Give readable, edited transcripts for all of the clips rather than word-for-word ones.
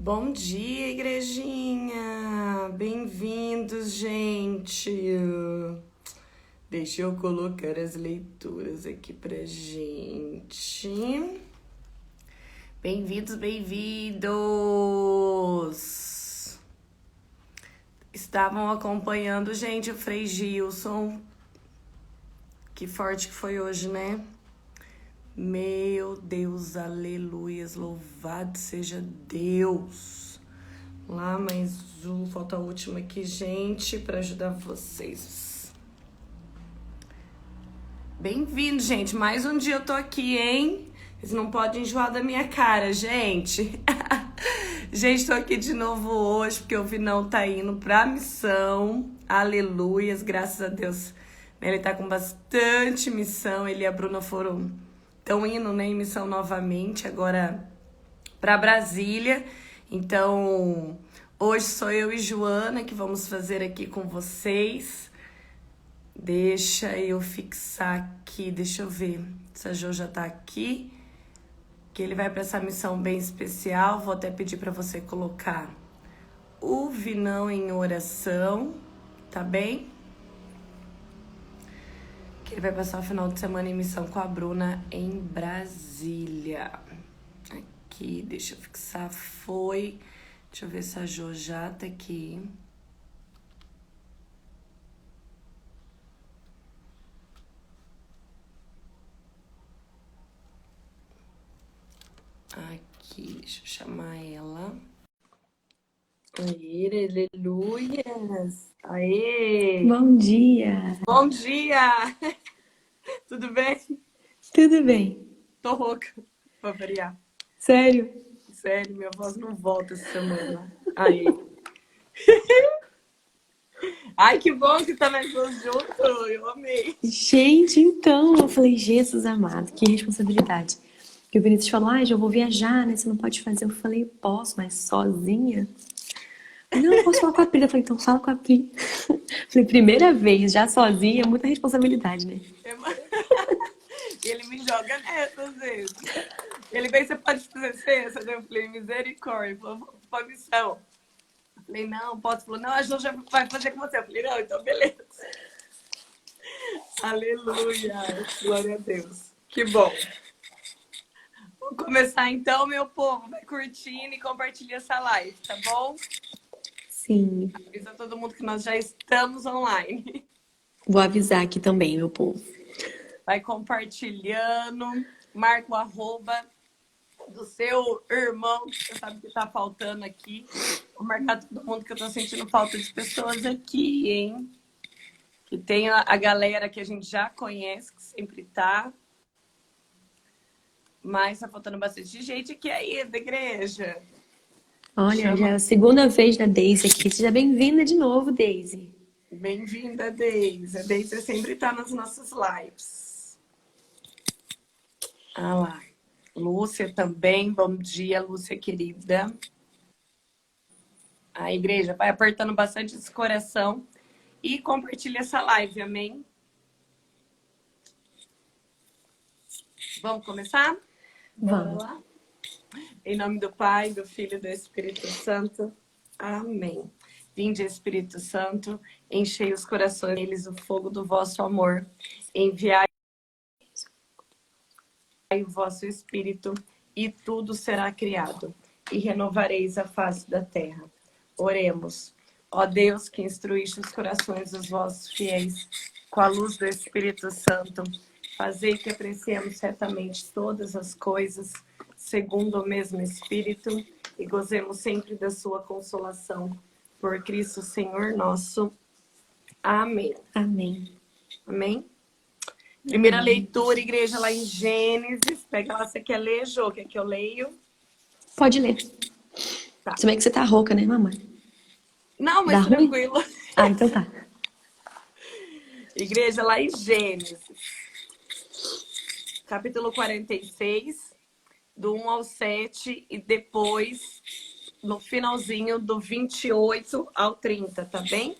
Bom dia, igrejinha! Bem-vindos, gente! Deixa eu colocar as leituras aqui pra gente. Bem-vindos, bem-vindos! Estavam acompanhando, gente, o Frei Gilson. Que forte que foi hoje, né? Meu Deus, aleluias, louvado seja Deus. Lá mais um, falta a última aqui, gente, para ajudar vocês. Bem-vindo, gente, mais um dia eu tô aqui, hein? Vocês não podem enjoar da minha cara, gente. Gente, tô aqui de novo hoje, porque o Vinão tá indo pra missão. Aleluias, graças a Deus. Ele tá com bastante missão, ele e a Bruna estão indo, né, em missão novamente, agora para Brasília. Então, hoje sou eu e Joana que vamos fazer aqui com vocês. Deixa eu fixar aqui, deixa eu ver se a Jo já tá aqui, que ele vai para essa missão bem especial. Vou até pedir para você colocar o Vinão em oração, tá bem? Que ele vai passar o final de semana em missão com a Bruna em Brasília. Aqui, deixa eu fixar, foi. Deixa eu ver se a Jo já tá aqui. Aqui, deixa eu chamar ela. Aê, aleluias! Aê! Bom dia! Bom dia! Tudo bem? Tudo bem? Tô rouca, pra variar. Sério? Sério, minha voz não volta essa semana. Aí. Ai, que bom que tá nós dois juntos. Eu amei. Gente, então, eu falei, Jesus amado, que responsabilidade. Que o Vinícius falou, já vou viajar, né? Você não pode fazer. Eu falei, posso, mas sozinha? Não, eu posso falar com a Pri. Eu falei, então fala com a Pri. Falei, primeira vez, já sozinha, é muita responsabilidade, né? Ele me joga nessa às vezes. Ele vem, você pode fazer cessa? Eu falei, misericórdia. Ele falou, vamos pra missão. Eu falei, não, posso. Ele falou, não, a Jo já vai fazer com você. Eu falei, não, então beleza. Aleluia. Glória a Deus. Que bom. Vamos começar então, meu povo. Vai curtindo e compartilha essa live, tá bom? Sim. Avisa todo mundo que nós já estamos online. Vou avisar aqui também, meu povo. Vai compartilhando, marca o arroba do seu irmão, que você sabe que tá faltando aqui. Vou marcar todo mundo, que eu tô sentindo falta de pessoas aqui, hein? Que tem a galera que a gente já conhece, que sempre tá. Mas tá faltando bastante gente aqui aí da igreja. Olha, já é a segunda vez da Daisy aqui. Seja bem-vinda de novo, Daisy. Bem-vinda, Deise. A Deise sempre tá nas nossas lives. Ah lá. Lúcia também. Bom dia, Lúcia querida. A igreja vai apertando bastante esse coração e compartilha essa live, amém? Vamos começar? Vamos. Lá. Em nome do Pai, do Filho e do Espírito Santo. Amém. Vinde, Espírito Santo, enchei os corações deles o fogo do vosso amor. Enviai o vosso Espírito e tudo será criado. E renovareis a face da terra. Oremos. Ó Deus, que instruíste os corações dos vossos fiéis com a luz do Espírito Santo, fazei que apreciemos certamente todas as coisas segundo o mesmo Espírito e gozemos sempre da sua consolação. Por Cristo Senhor nosso. Amém. Amém. Amém? Primeira leitura, igreja, lá em Gênesis. Pega lá, você quer ler, Jô? Quer que eu leio? Pode ler. Tá. Se bem que você tá rouca, né, mamãe? Não, mas Dá ruim? tranquilo. Ah, então tá. Igreja, lá em Gênesis. Capítulo 46, do 1 ao 7, e depois, no finalzinho, do 28 ao 30, tá bem?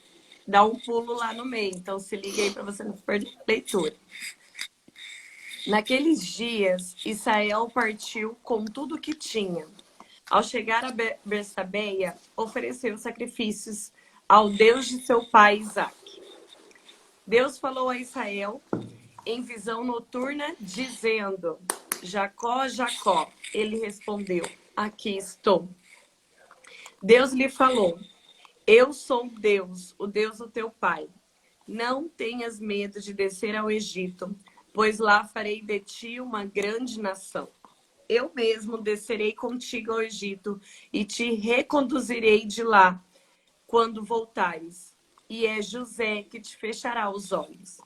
Dá um pulo lá no meio, então se liga aí para você não perder a leitura. Naqueles dias, Israel partiu com tudo que tinha. Ao chegar a Bersabeia, ofereceu sacrifícios ao Deus de seu pai Isaque. Deus falou a Israel em visão noturna, dizendo: Jacó, Jacó. Ele respondeu: aqui estou. Deus lhe falou: eu sou Deus, o Deus do teu pai. Não tenhas medo de descer ao Egito, pois lá farei de ti uma grande nação. Eu mesmo descerei contigo ao Egito e te reconduzirei de lá quando voltares. E é José que te fechará os olhos.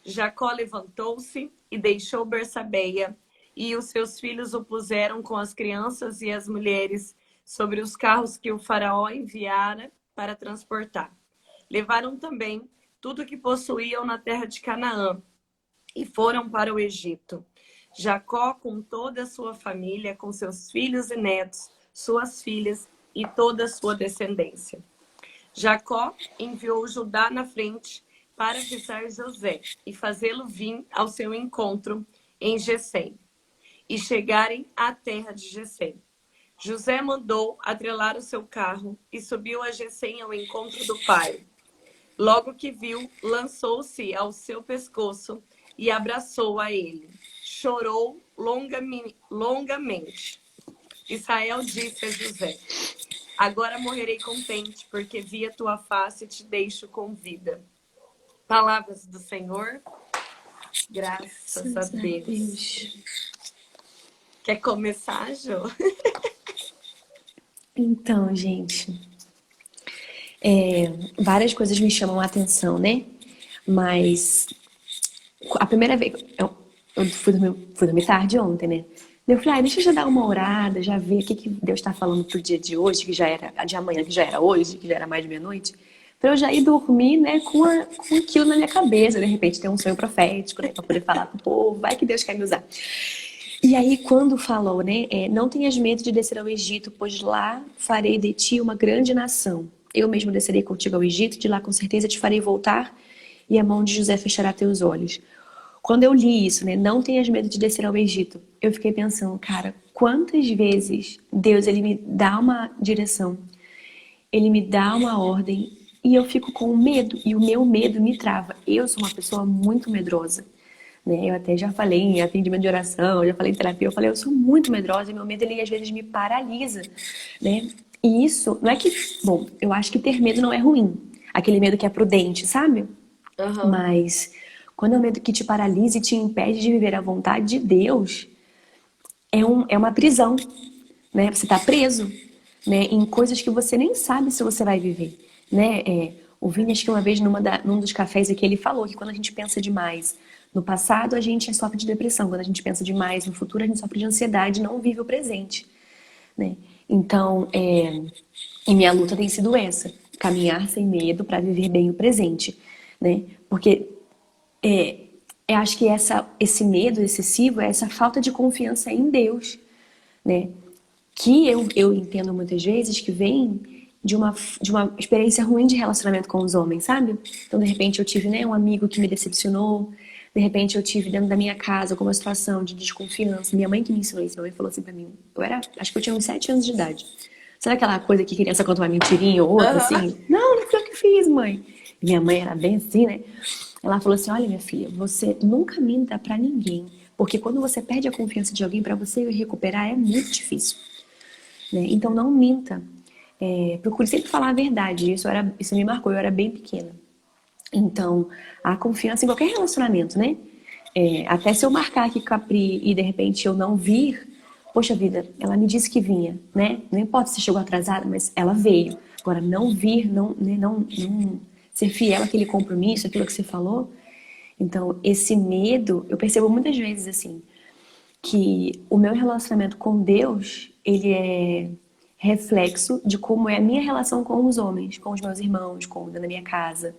Jacó levantou-se e deixou Bersabeia, e os seus filhos o puseram com as crianças e as mulheres sobre os carros que o faraó enviara para transportar. Levaram também tudo o que possuíam na terra de Canaã e foram para o Egito. Jacó com toda a sua família, com seus filhos e netos, suas filhas e toda a sua descendência. Jacó enviou Judá na frente para avisar José e fazê-lo vir ao seu encontro em Gessém e chegarem à terra de Gessém. José mandou atrelar o seu carro e subiu a Gessém ao encontro do pai. Logo que viu, lançou-se ao seu pescoço e abraçou a ele. Chorou longamente. Israel disse a José: agora morrerei contente, porque vi a tua face e te deixo com vida. Palavras do Senhor. Graças a Deus. Quer começar, Jô? Então, gente, várias coisas me chamam a atenção, né? Mas a primeira vez, eu fui dormir tarde ontem, né? Eu falei, deixa eu já dar uma orada, já ver o que Deus está falando pro dia de hoje, que já era de amanhã, que já era hoje, que já era mais de meia-noite, para eu já ir dormir, né, com aquilo na minha cabeça, de repente ter um sonho profético, né, para poder falar pro povo, vai que Deus quer me usar. E aí, quando falou, né, não tenhas medo de descer ao Egito, pois lá farei de ti uma grande nação. Eu mesmo descerei contigo ao Egito, de lá com certeza te farei voltar, e a mão de José fechará teus olhos. Quando eu li isso, né, não tenhas medo de descer ao Egito, eu fiquei pensando, cara, quantas vezes Deus, ele me dá uma direção, ele me dá uma ordem, e eu fico com medo, e o meu medo me trava. Eu sou uma pessoa muito medrosa. Né? Eu até já falei em atendimento de oração, já falei em terapia, eu falei, eu sou muito medrosa e meu medo, ele às vezes me paralisa, né? E isso, não é que, bom, eu acho que ter medo não é ruim, aquele medo que é prudente, sabe? Uhum. Mas quando é um medo que te paralisa e te impede de viver a vontade de Deus, é uma prisão, né? Você tá preso, né? Em coisas que você nem sabe se você vai viver, né? O Vini, acho que uma vez num dos cafés aqui, ele falou que quando a gente pensa demais no passado, a gente sofre de depressão. Quando a gente pensa demais no futuro, a gente sofre de ansiedade e não vive o presente, né? Então, e minha luta tem sido essa. Caminhar sem medo para viver bem o presente, né? Porque eu acho que esse medo excessivo é essa falta de confiança em Deus, né? Que eu entendo muitas vezes que vem de uma experiência ruim de relacionamento com os homens, sabe? Então, de repente, eu tive, né, um amigo que me decepcionou. De repente, eu tive dentro da minha casa alguma situação de desconfiança. Minha mãe que me ensinou isso. Minha mãe falou assim pra mim. Acho que eu tinha uns 7 anos de idade. Sabe aquela coisa que criança conta uma mentirinha ou outra, assim? Não foi eu que fiz, mãe. Minha mãe era bem assim, né? Ela falou assim, olha, minha filha, você nunca minta pra ninguém. Porque quando você perde a confiança de alguém, pra você recuperar é muito difícil. Né? Então, não minta. Procure sempre falar a verdade. Isso me marcou, eu era bem pequena. Então, a confiança em qualquer relacionamento, né? Até se eu marcar aqui com a Pri e de repente eu não vir, poxa vida, ela me disse que vinha, né? Não importa se chegou atrasada, mas ela veio. Agora, não vir, não ser fiel àquele compromisso, aquilo que você falou. Então, esse medo, eu percebo muitas vezes assim, que o meu relacionamento com Deus, ele é reflexo de como é a minha relação com os homens, com os meus irmãos, com dentro da minha casa.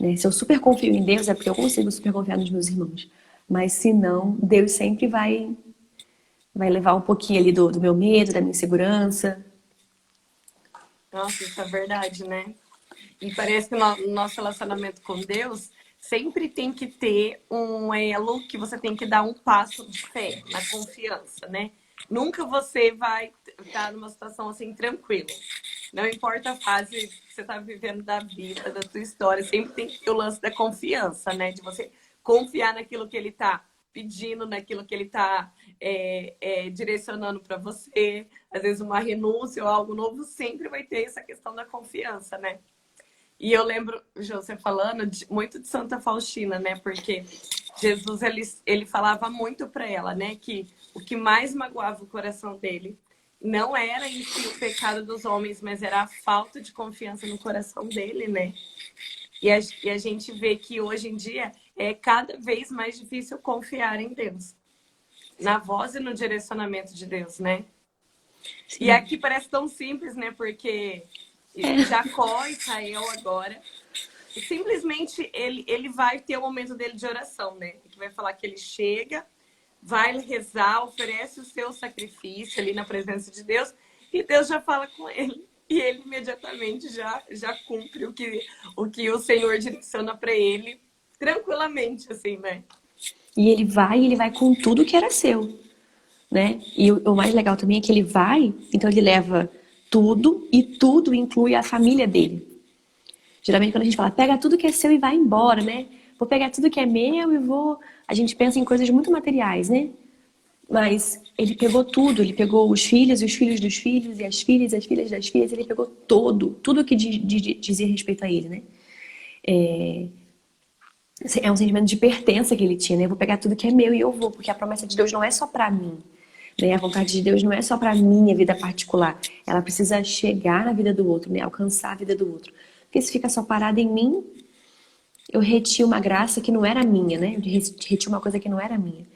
Né? Se eu super confio em Deus, é porque eu consigo super confiar nos meus irmãos. Mas se não, Deus sempre vai levar um pouquinho ali do meu medo, da minha insegurança. Nossa, isso é verdade, né? E parece que no nosso relacionamento com Deus sempre tem que ter um elo que você tem que dar um passo de fé, na confiança, né? Nunca você vai estar numa situação assim tranquila. Não importa a fase que você está vivendo da vida, da sua história, sempre tem que ter o lance da confiança, né? De você confiar naquilo que ele está pedindo, naquilo que ele está direcionando para você. Às vezes uma renúncia ou algo novo sempre vai ter essa questão da confiança, né? E eu lembro, Jô, você falando muito de Santa Faustina, né? Porque Jesus, ele falava muito para ela, né? Que o que mais magoava o coração dele não era em si o pecado dos homens, mas era a falta de confiança no coração dele, né? E a gente vê que hoje em dia é cada vez mais difícil confiar em Deus, na voz e no direcionamento de Deus, né? E Sim. aqui parece tão simples, né? Porque É. Jacó e Israel agora, simplesmente ele vai ter o momento dele de oração, né? Que vai falar que ele chega, vai rezar, oferece o seu sacrifício ali na presença de Deus e Deus já fala com ele. E ele imediatamente já cumpre o que o Senhor direciona para ele tranquilamente, assim, né? E ele vai com tudo que era seu, né? E o mais legal também é que ele vai, então ele leva tudo e tudo inclui a família dele. Geralmente quando a gente fala, pega tudo que é seu e vai embora, né? Vou pegar tudo que é meu e vou. A gente pensa em coisas muito materiais, né? Mas ele pegou tudo, ele pegou os filhos e os filhos dos filhos, e as filhas das filhas, ele pegou tudo que dizia respeito a ele, né? É um sentimento de pertença que ele tinha, né? Eu vou pegar tudo que é meu e eu vou, porque a promessa de Deus não é só pra mim, né? A vontade de Deus não é só pra minha vida particular, ela precisa chegar na vida do outro, né? Alcançar a vida do outro. Porque se fica só parado em mim, eu reti uma graça que não era minha, né? Eu reti uma coisa que não era minha.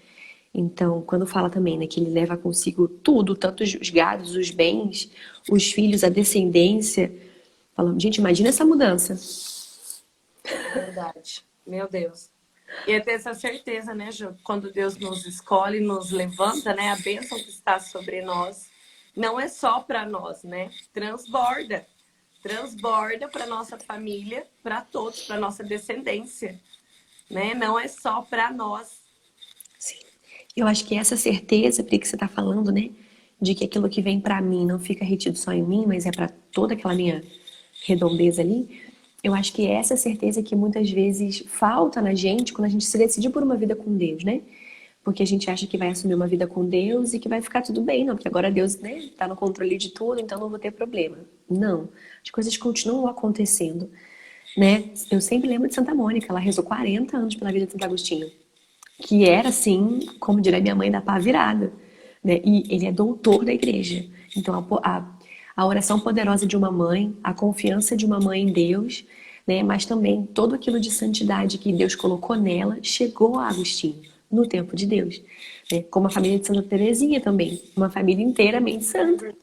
Então, quando fala também, né, que ele leva consigo tudo, tanto os gados, os bens, os filhos, a descendência, falando, gente, imagina essa mudança. Verdade. Meu Deus. E é ter essa certeza, né, Ju? Quando Deus nos escolhe, nos levanta, né? A bênção que está sobre nós não é só para nós, né? Transborda. Transborda para nossa família, para todos, para nossa descendência, né? Não é só para nós. Sim. Eu acho que essa certeza, Pri, que você está falando, né, de que aquilo que vem para mim não fica retido só em mim, mas é para toda aquela minha redondeza ali. Eu acho que é essa certeza que muitas vezes falta na gente quando a gente se decide por uma vida com Deus, né? Porque a gente acha que vai assumir uma vida com Deus e que vai ficar tudo bem, não, porque agora Deus, né, tá no controle de tudo, então não vou ter problema. Não, as coisas continuam acontecendo, né? Eu sempre lembro de Santa Mônica, ela rezou 40 anos pela vida de Santo Agostinho, que era assim, como diria minha mãe, da pá virada, né? E ele é doutor da igreja. Então a oração poderosa de uma mãe, a confiança de uma mãe em Deus, né? Mas também todo aquilo de santidade que Deus colocou nela chegou a Agostinho no tempo de Deus, né? Como a família de Santa Teresinha também, uma família inteiramente santa,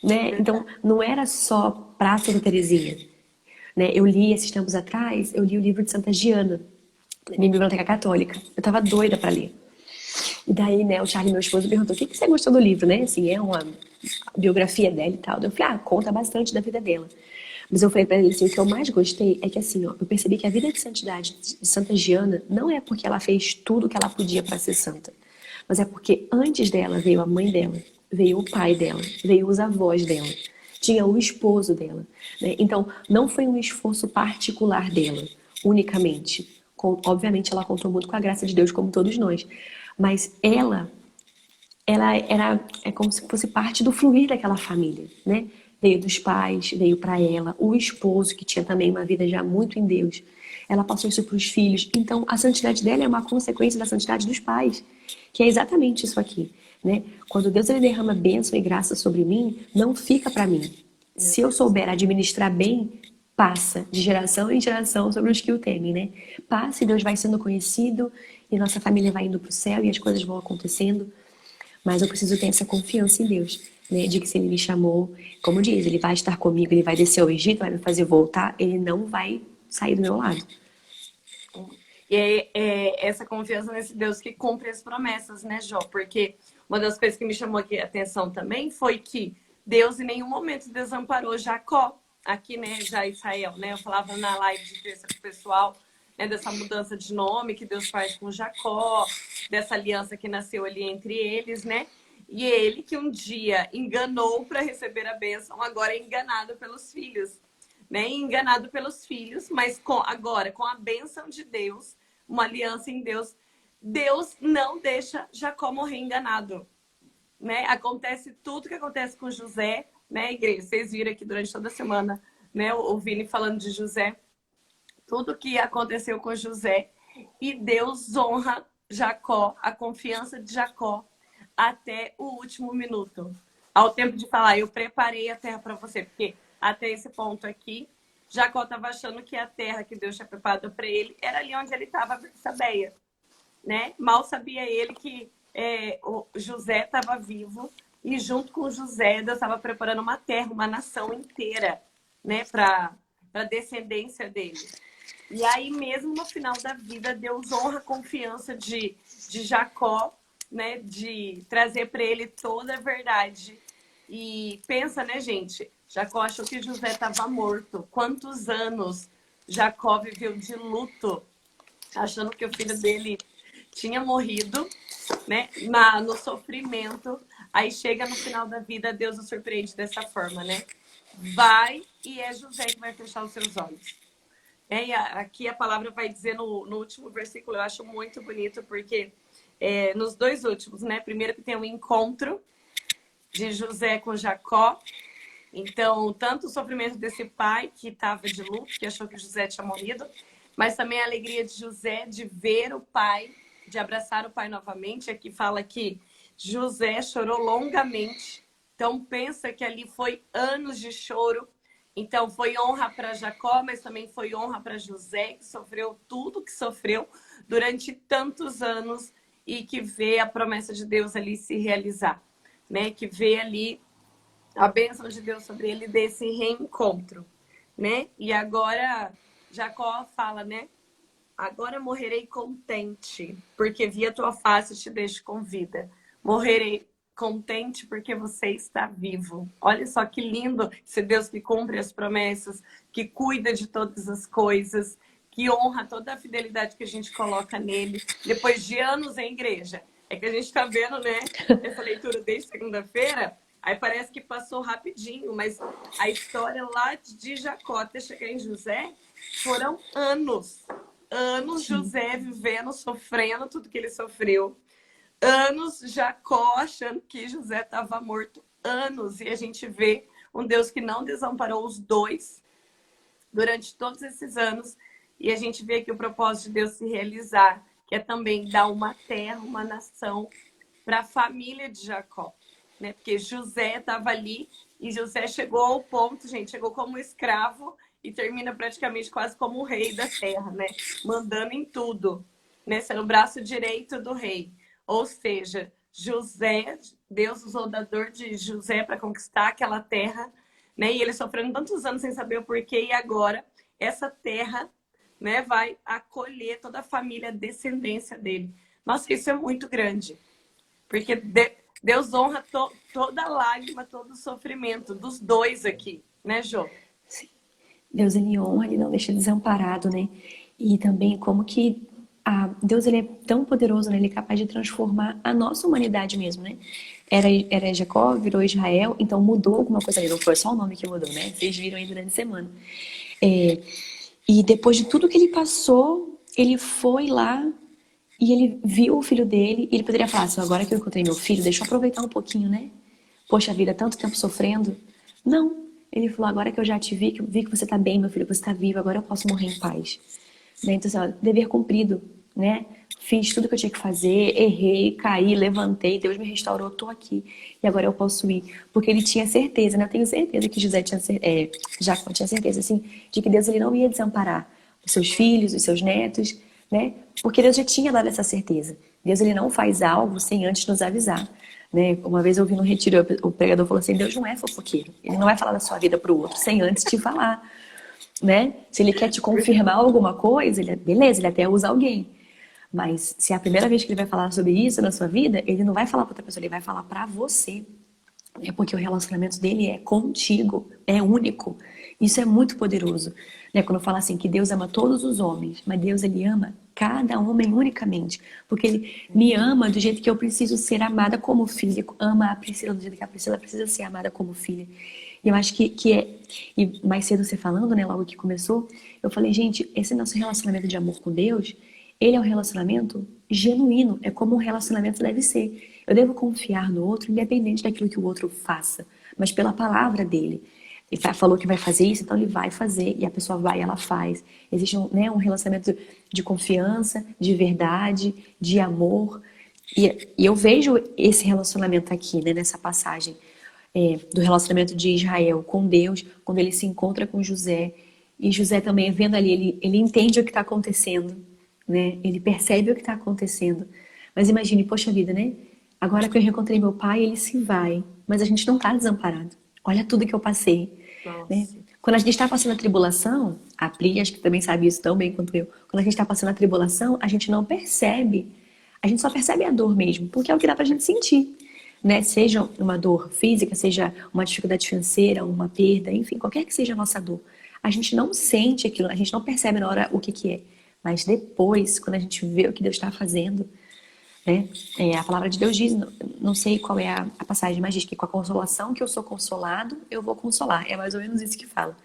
né? Então não era só pra Santa Teresinha, né? Eu li esses tempos atrás, eu li o livro de Santa Giana, na minha biblioteca católica. Eu tava doida pra ler. E daí, né, o Charlie, meu esposo, perguntou: o que você gostou do livro, né? Assim, é uma biografia dela e tal. Eu falei: conta bastante da vida dela. Mas eu falei pra ele assim: o que eu mais gostei é que, assim, ó, eu percebi que a vida de santidade de Santa Giana não é porque ela fez tudo que ela podia pra ser santa, mas é porque antes dela veio a mãe dela, veio o pai dela, veio os avós dela, tinha o esposo dela, né? Então, não foi um esforço particular dela, unicamente. Obviamente, ela contou muito com a graça de Deus, como todos nós. Mas ela era como se fosse parte do fluir daquela família, né? Veio dos pais, veio para ela, o esposo que tinha também uma vida já muito em Deus. Ela passou isso para os filhos. Então, a santidade dela é uma consequência da santidade dos pais, que é exatamente isso aqui, né? Quando Deus ele derrama bênção e graça sobre mim, não fica para mim. Meu Se eu Deus. souber administrar bem, passa de geração em geração sobre os que o temem, né? Passa e Deus vai sendo conhecido e nossa família vai indo para o céu e as coisas vão acontecendo. Mas eu preciso ter essa confiança em Deus, né? De que se Ele me chamou, como diz, Ele vai estar comigo, Ele vai descer ao Egito, vai me fazer voltar, Ele não vai sair do meu lado. E é essa confiança nesse Deus que cumpre as promessas, né, Jó? Porque uma das coisas que me chamou aqui a atenção também foi que Deus em nenhum momento desamparou Jacó, aqui, né, já Israel, né? Eu falava na live de terça com o pessoal, né, dessa mudança de nome que Deus faz com Jacó, dessa aliança que nasceu ali entre eles, né? E ele que um dia enganou para receber a bênção, agora é enganado pelos filhos, né? Enganado pelos filhos, mas agora com a bênção de Deus, uma aliança em Deus, Deus não deixa Jacó morrer enganado, né? Acontece tudo que acontece com José, né, igreja? Vocês viram aqui durante toda a semana, né, o Vini falando de José, tudo que aconteceu com José, e Deus honra Jacó, a confiança de Jacó, até o último minuto. Ao tempo de falar, eu preparei a terra para você, porque até esse ponto aqui, Jacó estava achando que a terra que Deus tinha preparado para ele era ali onde ele estava, Betsabeia, né? Mal sabia ele que o José estava vivo, e junto com José, Deus estava preparando uma terra, uma nação inteira, né, para a descendência dele. E aí mesmo no final da vida, Deus honra a confiança de Jacó, né, de trazer para ele toda a verdade. E pensa, né, gente? Jacó achou que José estava morto. Quantos anos Jacó viveu de luto, achando que o filho dele tinha morrido, né, no sofrimento. Aí chega no final da vida, Deus o surpreende dessa forma, né? Vai, e é José que vai fechar os seus olhos. E aqui a palavra vai dizer no último versículo, eu acho muito bonito, porque nos dois últimos, né? Primeiro que tem um encontro de José com Jacó. Então, tanto o sofrimento desse pai que estava de luto, que achou que José tinha morrido, mas também a alegria de José de ver o pai, de abraçar o pai novamente. Aqui fala que José chorou longamente. Então, pensa que ali foi anos de choro. Então, foi honra para Jacó, mas também foi honra para José, que sofreu tudo que sofreu durante tantos anos e que vê a promessa de Deus ali se realizar, né? Que vê ali a bênção de Deus sobre ele desse reencontro, né? E agora Jacó fala, né? Agora morrerei contente, porque vi a tua face e te deixo com vida. Morrerei contente porque você está vivo. Olha só que lindo esse Deus que cumpre as promessas, que cuida de todas as coisas, que honra toda a fidelidade que a gente coloca nele. Depois de anos em igreja. É que a gente está vendo, né, essa leitura desde segunda-feira, aí parece que passou rapidinho, mas a história lá de Jacó até chegar em José foram anos. Anos José vivendo, sofrendo tudo que ele sofreu. Anos Jacó achando que José estava morto. Anos. E a gente vê um Deus que não desamparou os dois durante todos esses anos. E a gente vê que o propósito de Deus se realizar, que é também dar uma terra, uma nação para a família de Jacó, né? Porque José estava ali e José chegou ao ponto, gente, chegou como escravo e termina praticamente quase como o rei da terra, né? Mandando em tudo, né? Sendo o braço direito do rei. Ou seja, José, Deus usou o dador de José para conquistar aquela terra, né? E ele sofrendo tantos anos sem saber o porquê, e agora essa terra, né, vai acolher toda a família, a descendência dele. Nossa, isso é muito grande. Porque Deus honra toda a lágrima, todo o sofrimento dos dois aqui, né, Jô? Sim. Deus, ele honra, ele não deixa desamparado, né? E também como que Deus, ele é tão poderoso, né? Ele é capaz de transformar a nossa humanidade mesmo, né? Era Jacó, virou Israel, então mudou alguma coisa ali. Não foi só o nome que mudou, né? Vocês viram aí durante a semana. E depois de tudo que ele passou, ele foi lá e ele viu o filho dele. E ele poderia falar assim, agora que eu encontrei meu filho, deixa eu aproveitar um pouquinho, né? Poxa vida, tanto tempo sofrendo. Não. Ele falou, agora que eu já te vi, que você tá bem, meu filho, você tá vivo, agora eu posso morrer em paz. Né? Então, assim, ó, dever cumprido, né? Fiz tudo que eu tinha que fazer, errei, caí, levantei, Deus me restaurou, tô aqui. E agora eu posso ir. Porque ele tinha certeza, né? Eu tenho certeza que Jacó tinha certeza, assim, de que Deus ele não ia desamparar os seus filhos, os seus netos, né? Porque Deus já tinha dado essa certeza. Deus ele não faz algo sem antes nos avisar. Né? Uma vez eu vi no retiro, o pregador falou assim, Deus não é fofoqueiro. Ele não vai falar da sua vida pro outro sem antes te falar. Né? Se ele quer te confirmar alguma coisa, beleza, ele até usa alguém. Mas se é a primeira vez que ele vai falar sobre isso na sua vida, ele não vai falar para outra pessoa, ele vai falar para você. É porque o relacionamento dele é contigo, é único. Isso é muito poderoso. Né? Quando fala assim que Deus ama todos os homens, mas Deus ele ama cada homem unicamente. Porque ele me ama do jeito que eu preciso ser amada como filha. Ama a Priscila do jeito que a Priscila precisa ser amada como filha. E eu acho que é... E mais cedo você falando, né, logo que começou, eu falei, gente, esse nosso relacionamento de amor com Deus, ele é um relacionamento genuíno. É como um relacionamento deve ser. Eu devo confiar no outro, independente daquilo que o outro faça, mas pela palavra dele. Ele falou que vai fazer isso, então ele vai fazer, e a pessoa vai e ela faz. Existe um relacionamento de confiança, de verdade, de amor. E eu vejo esse relacionamento aqui, né, nessa passagem do relacionamento de Israel com Deus, quando ele se encontra com José. E José também, vendo ali, ele entende o que está acontecendo, né? Ele percebe o que está acontecendo. Mas imagine, poxa vida, né? Agora que eu reencontrei meu pai, ele se vai. Mas a gente não está desamparado. Olha tudo que eu passei. Né? Quando a gente está passando a tribulação, a Pri, acho que também sabe isso tão bem quanto eu. Quando a gente está passando a tribulação, a gente não percebe. A gente só percebe a dor mesmo, porque é o que dá pra gente sentir. Né? Seja uma dor física, seja uma dificuldade financeira, uma perda, enfim, qualquer que seja a nossa dor. A gente não sente aquilo, a gente não percebe na hora o que é. Mas depois, quando a gente vê o que Deus está fazendo, né? A palavra de Deus diz, não sei qual é a passagem, mas diz que com a consolação que eu sou consolado, eu vou consolar. É mais ou menos isso que fala.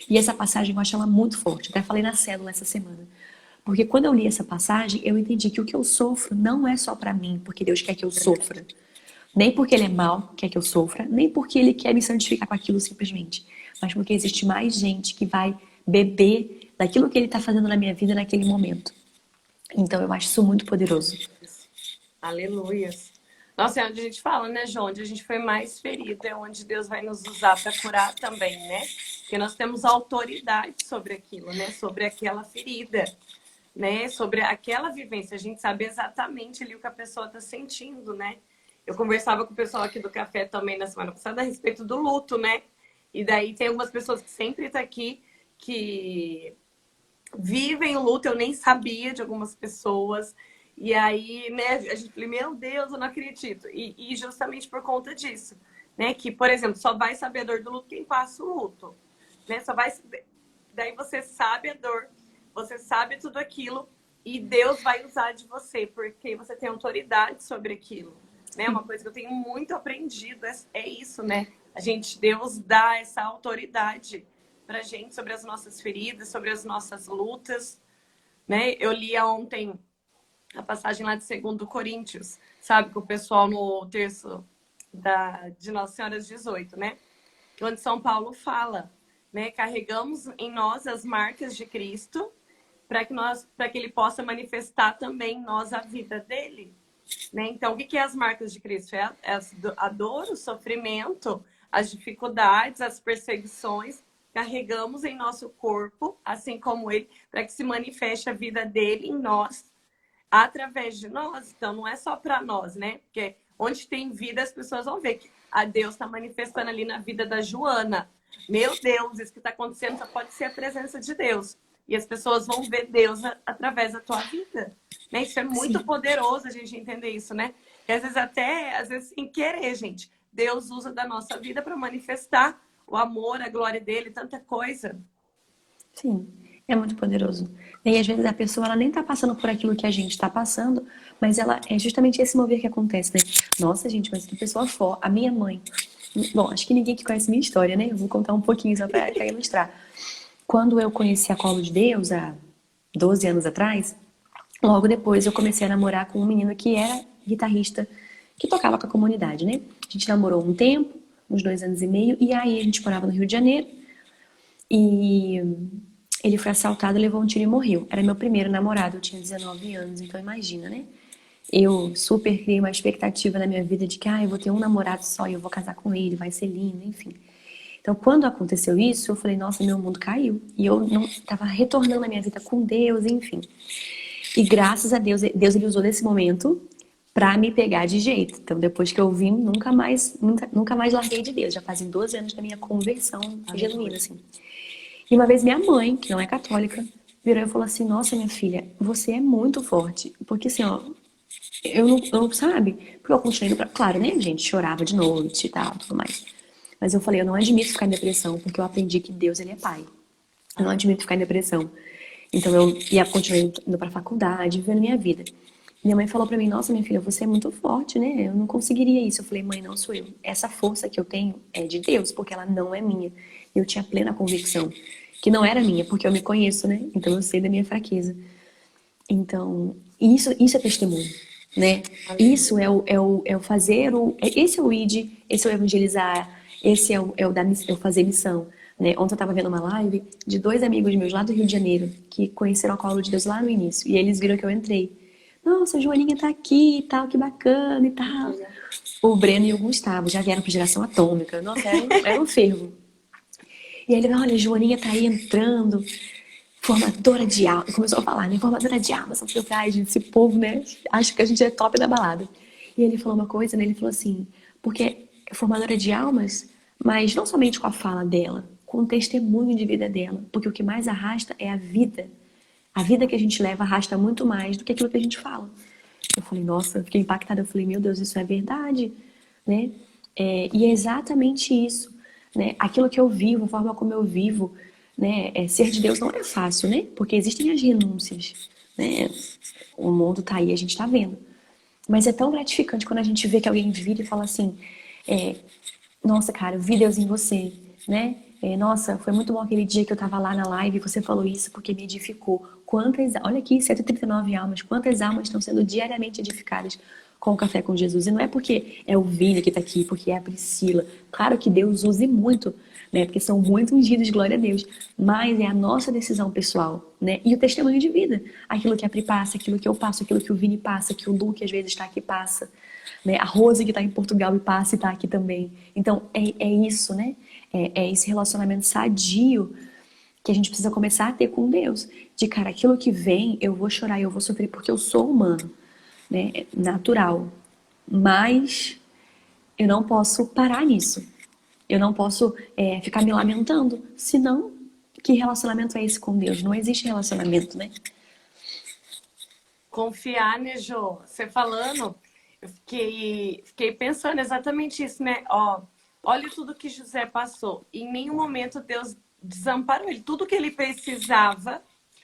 E essa passagem eu acho ela muito forte. Até falei na célula essa semana. Porque quando eu li essa passagem, eu entendi que o que eu sofro não é só pra mim, porque Deus quer que eu sofra. Nem porque Ele é mau, quer que eu sofra, nem porque Ele quer me santificar com aquilo simplesmente. Mas porque existe mais gente que vai beber daquilo que Ele está fazendo na minha vida naquele momento. Então eu acho isso muito poderoso. Aleluia. Nossa, é onde a gente fala, né, João? Onde a gente foi mais ferido, é onde Deus vai nos usar para curar também, né? Porque nós temos autoridade sobre aquilo, né? Sobre aquela ferida, né? Sobre aquela vivência. A gente sabe exatamente ali o que a pessoa está sentindo, né? Eu conversava com o pessoal aqui do café também na semana passada a respeito do luto, né? E daí tem algumas pessoas que sempre estão aqui que vivem o luto. Eu nem sabia de algumas pessoas. E aí, né, a gente falou, meu Deus, eu não acredito. E justamente por conta disso, né? Que, por exemplo, só vai saber a dor do luto quem passa o luto. Né? Só vai saber. Daí você sabe a dor, você sabe tudo aquilo e Deus vai usar de você, porque você tem autoridade sobre aquilo. Né? Uma coisa que eu tenho muito aprendido é isso, né? Deus dá essa autoridade pra gente sobre as nossas feridas, sobre as nossas lutas. Né? Eu li ontem a passagem lá de 2 Coríntios, sabe? Que o pessoal no terço de Nossa Senhora 18, né? Onde São Paulo fala, né? Carregamos em nós as marcas de Cristo para que ele possa manifestar também em nós a vida dele. Né? Então, o que é as marcas de Cristo? É a dor, o sofrimento, as dificuldades, as perseguições. Carregamos em nosso corpo, assim como ele, para que se manifeste a vida dele em nós, através de nós. Então, não é só para nós, né? Porque onde tem vida, as pessoas vão ver que a Deus está manifestando ali na vida da Joana. Meu Deus, isso que está acontecendo só pode ser a presença de Deus. E as pessoas vão ver Deus através da tua vida. Né? Isso é muito poderoso a gente entender isso, né? E às vezes sem querer, gente. Deus usa da nossa vida para manifestar o amor, a glória dele, tanta coisa. Sim, é muito poderoso. E às vezes a pessoa ela nem tá passando por aquilo que a gente tá passando, mas ela é justamente esse mover que acontece, né? Nossa, gente, mas que pessoa forte. A minha mãe. Bom, acho que ninguém que conhece minha história, né? Eu vou contar um pouquinho só pra ilustrar. Quando eu conheci a Colo de Deus, há 12 anos atrás, logo depois eu comecei a namorar com um menino que era guitarrista, que tocava com a comunidade, né? A gente namorou um tempo, uns 2 anos e meio, e aí a gente morava no Rio de Janeiro, e ele foi assaltado, levou um tiro e morreu. Era meu primeiro namorado, eu tinha 19 anos, então imagina, né? Eu super criei uma expectativa na minha vida de que eu vou ter um namorado só e eu vou casar com ele, vai ser lindo, enfim. Então, quando aconteceu isso, eu falei, nossa, meu mundo caiu. E eu não estava retornando a minha vida com Deus, enfim. E graças a Deus, ele usou desse momento pra me pegar de jeito. Então, depois que eu vim, nunca mais larguei de Deus. Já fazem 12 anos da minha conversão genuína, assim. E uma vez minha mãe, que não é católica, virou e falou assim, nossa, minha filha, você é muito forte. Porque assim, ó, eu não sabe? Porque eu continuei indo pra... Claro, né, gente? Chorava de noite e tal, tudo mais. Mas eu falei, eu não admito ficar em depressão, porque eu aprendi que Deus, ele é pai. Eu não admito ficar em depressão. Então eu continuei indo pra faculdade, vivendo minha vida. Minha mãe falou pra mim, nossa, minha filha, você é muito forte, né? Eu não conseguiria isso. Eu falei, mãe, não sou eu. Essa força que eu tenho é de Deus, porque ela não é minha. Eu tinha plena convicção que não era minha, porque eu me conheço, né? Então eu sei da minha fraqueza. Então, isso é testemunho, né? Isso é o fazer esse é o ID, esse é o evangelizar, esse é o fazer missão, né? Ontem eu tava vendo uma live de 2 amigos meus lá do Rio de Janeiro, que conheceram a Colo de Deus lá no início, e eles viram que eu entrei. Nossa, a Joaninha tá aqui e tal, que bacana e tal. O Breno e o Gustavo já vieram pra Geração Atômica. Nossa, era um fervo. E aí ele, olha, a Joaninha tá aí entrando, formadora de alma. Começou a falar, né? Formadora de alma, são ai, gente, esse povo, né? Acha que a gente é top da balada. E ele falou uma coisa, né? Ele falou assim, porque é formadora de almas, mas não somente com a fala dela, com o testemunho de vida dela. Porque o que mais arrasta é a vida. A vida que a gente leva arrasta muito mais do que aquilo que a gente fala. Eu falei, nossa, eu fiquei impactada. Eu falei, meu Deus, isso é verdade, né? E é exatamente isso, né? Aquilo que eu vivo, a forma como eu vivo, né? Ser de Deus não é fácil, né? Porque existem as renúncias, né? O mundo tá aí, a gente tá vendo. Mas é tão gratificante quando a gente vê que alguém vira e fala assim, é, nossa, cara, eu vi Deus em você, né? Nossa, foi muito bom aquele dia que eu tava lá na live e você falou isso porque me edificou. Olha aqui, 139 almas, quantas almas estão sendo diariamente edificadas com o Café com Jesus? E não é porque é o Vini que tá aqui, porque é a Priscila. Claro que Deus use muito, né? Porque são muito ungidos, glória a Deus. Mas é a nossa decisão pessoal, né? E o testemunho de vida. Aquilo que a Pri passa, aquilo que eu passo, aquilo que o Vini passa, que o Lu, que às vezes está aqui, passa. Né? A Rose que está em Portugal e passa e está aqui também. Então, é isso, né? É esse relacionamento sadio que a gente precisa começar a ter com Deus. De, cara, aquilo que vem, eu vou chorar, eu vou sofrer porque eu sou humano, né? É natural. Mas eu não posso parar nisso. Eu não posso ficar me lamentando. Senão, que relacionamento é esse com Deus? Não existe relacionamento, né? Confiar, né, Jô? Você falando, eu fiquei pensando exatamente isso, né? Ó, olha tudo que José passou. Em nenhum momento Deus desamparou ele. Tudo que ele precisava,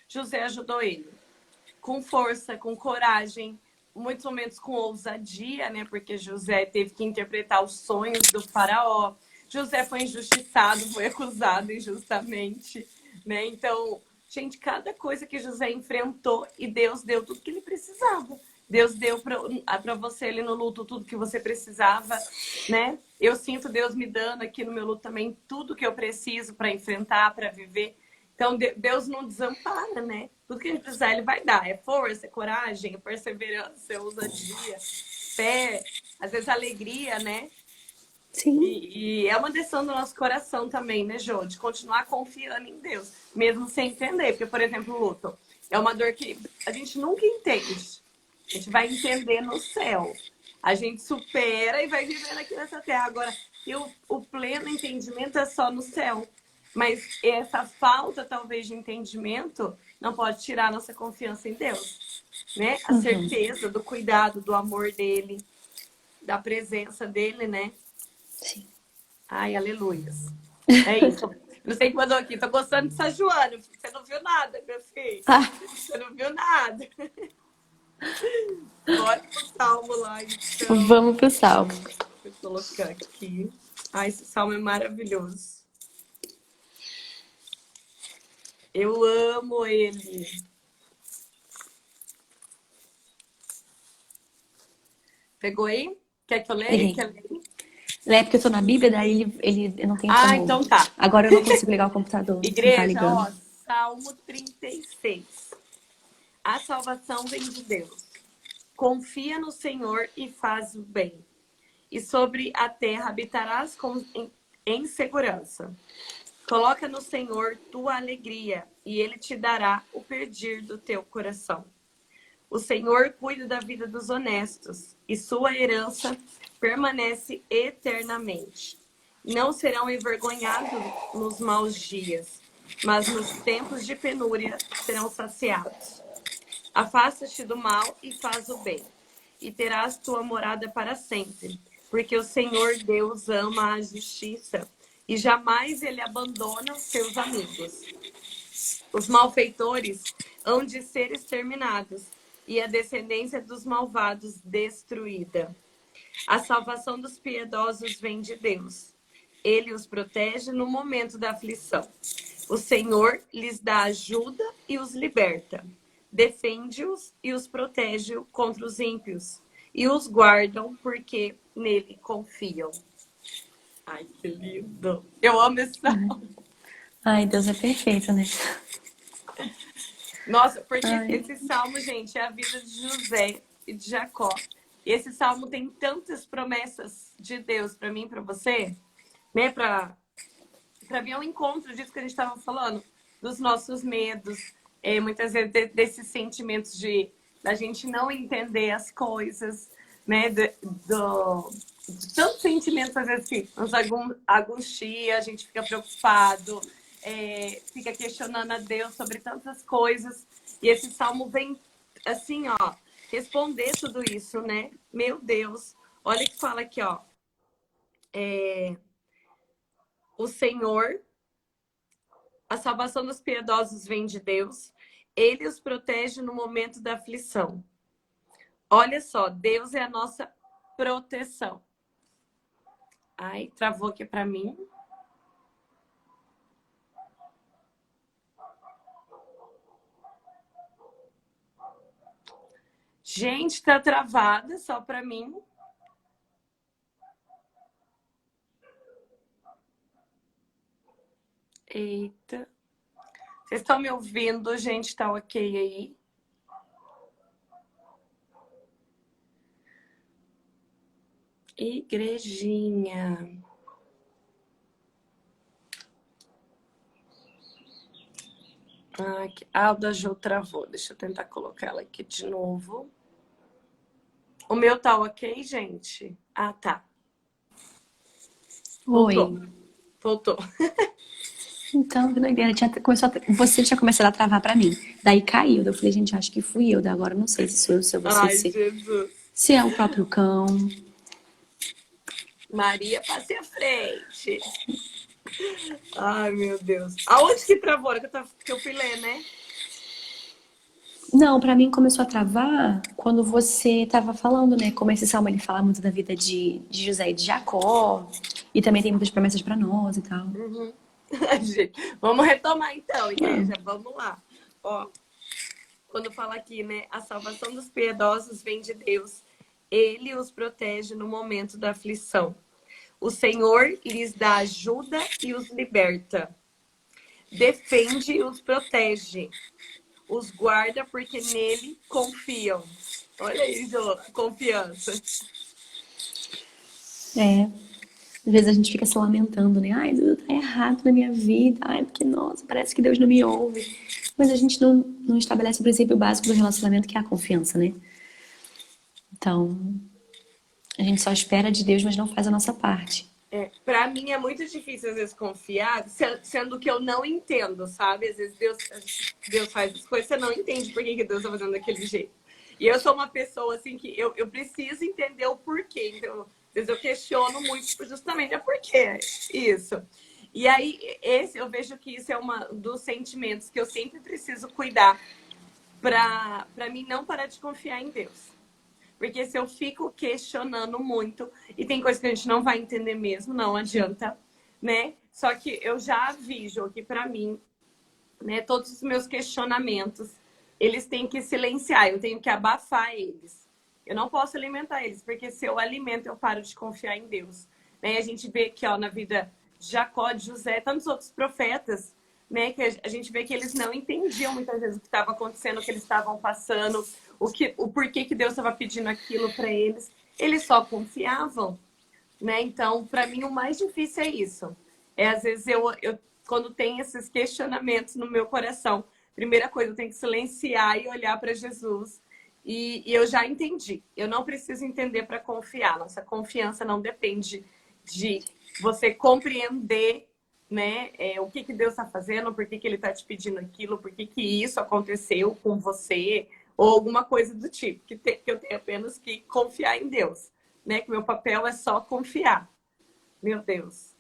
José ajudou ele. Com força, com coragem, muitos momentos com ousadia, né? Porque José teve que interpretar os sonhos do faraó. José foi injustiçado, foi acusado injustamente, né? Então, gente, cada coisa que José enfrentou e Deus deu tudo que ele precisava. Deus deu para você ali no luto tudo que você precisava, né? Eu sinto Deus me dando aqui no meu luto também tudo que eu preciso para enfrentar, para viver. Então, Deus não desampara, né? Tudo que a gente precisar, Ele vai dar. É força, é coragem, é perseverança, é ousadia, fé, às vezes alegria, né? Sim. E é uma decisão do nosso coração também, né, Jô? De continuar confiando em Deus, mesmo sem entender. Porque, por exemplo, o luto é uma dor que a gente nunca entende. A gente vai entender no céu. A gente supera e vai vivendo aqui nessa terra. Agora, o pleno entendimento é só no céu. Mas essa falta, talvez, de entendimento não pode tirar a nossa confiança em Deus, né? A certeza do cuidado, do amor dele, da presença dele, né? Sim. Ai, aleluias. É isso. Não sei quem mandou aqui. Tô gostando de São João. Você não viu nada, meu filho. Você não viu nada. Bora pro salmo lá, então. Vamos pro salmo. Vou colocar aqui. Ai, esse salmo é maravilhoso. Eu amo ele. Pegou aí? Quer que eu leia? Peguei. Quer ler? É porque eu tô na Bíblia, daí ele não tem como. Ah, então tá. Agora eu não consigo ligar o computador. Não tá Igreja, ligando. ó, Salmo 36. A salvação vem de Deus. Confia no Senhor e faz o bem. E sobre a terra habitarás em segurança. Coloca no Senhor tua alegria, e Ele te dará o perdir do teu coração. O Senhor cuida da vida dos honestos, e sua herança permanece eternamente. Não serão envergonhados nos maus dias, mas nos tempos de penúria serão saciados. Afasta-te do mal e faz o bem, e terás tua morada para sempre, porque o Senhor Deus ama a justiça, e jamais Ele abandona os seus amigos. Os malfeitores hão de ser exterminados e a descendência dos malvados destruída. A salvação dos piedosos vem de Deus. Ele os protege no momento da aflição. O Senhor lhes dá ajuda e os liberta. Defende-os e os protege contra os ímpios. E os guardam porque nele confiam. Ai, que lindo. Eu amo esse salmo. Ai, Deus é perfeito, né? Nossa, porque esse salmo, gente, é a vida de José e de Jacó. E esse salmo tem tantas promessas de Deus para mim, para você, né? Para vir ao encontro disso que a gente estava falando, dos nossos medos, muitas vezes desses sentimentos da gente não entender as coisas, né? De tantos sentimentos, às vezes, que nos angustia, a gente fica preocupado, fica questionando a Deus sobre tantas coisas. E esse salmo vem, assim, ó, responder tudo isso, né? Meu Deus, olha que fala aqui, ó. O Senhor, a salvação dos piedosos vem de Deus. Ele os protege no momento da aflição. Olha só, Deus é a nossa proteção. Ai, travou aqui para mim. Gente, tá travada só para mim. Eita. Vocês estão me ouvindo? Gente, tá ok aí? Igrejinha. A Alda Jo travou. Deixa eu tentar colocar ela aqui de novo. O meu tá ok, gente? Ah, tá. Voltou. Oi. Voltou. Então, que doideira. Você tinha começado a travar pra mim. Daí caiu. Eu falei, gente, acho que fui eu. Daí agora eu não sei se sou eu, se é você, Ai, Jesus. se é o próprio cão. Maria, passe à frente. Ai, meu Deus. Aonde que travou? A hora que eu fui ler, né? Não, pra mim começou a travar quando você tava falando, né? Como esse salmo ele fala muito da vida de José e de Jacó. E também tem muitas promessas pra nós e tal. Gente, vamos retomar então, igreja. Vamos lá. Ó, quando fala aqui, né? A salvação dos piedosos vem de Deus. Ele os protege no momento da aflição. O Senhor lhes dá ajuda e os liberta. Defende e os protege. Os guarda porque nele confiam. Olha aí, Jô, confiança. Às vezes a gente fica se lamentando, né? Ai, tudo tá errado na minha vida. Ai, porque, nossa, parece que Deus não me ouve. Mas a gente não estabelece o princípio básico do relacionamento, que é a confiança, né? Então, a gente só espera de Deus, mas não faz a nossa parte. Para mim é muito difícil às vezes confiar, sendo que eu não entendo, sabe? Às vezes Deus faz as coisas, você não entende por que Deus está fazendo daquele jeito. E eu sou uma pessoa assim que eu preciso entender o porquê. Então, às vezes eu questiono muito justamente por quê isso. E aí, eu vejo que isso é um dos sentimentos que eu sempre preciso cuidar para mim não parar de confiar em Deus. Porque se eu fico questionando muito, e tem coisa que a gente não vai entender mesmo, não adianta, né? Só que eu já vejo que para mim, né, todos os meus questionamentos, eles têm que silenciar, eu tenho que abafar eles. Eu não posso alimentar eles, porque se eu alimento, eu paro de confiar em Deus. Né? A gente vê que ó, na vida de Jacó, de José, tantos outros profetas, né, que a gente vê que eles não entendiam muitas vezes o que estava acontecendo, o que eles estavam passando, o porquê que Deus estava pedindo aquilo para eles. Eles só confiavam, né? Então, para mim, o mais difícil é isso. Às vezes, eu quando tem esses questionamentos no meu coração, primeira coisa, eu tenho que silenciar e olhar para Jesus. E eu já entendi. Eu não preciso entender para confiar. Nossa confiança não depende de você compreender, né, o que Deus está fazendo, por que Ele está te pedindo aquilo, por que isso aconteceu com você, ou alguma coisa do tipo, que eu tenho apenas que confiar em Deus, né, que meu papel é só confiar. Meu Deus.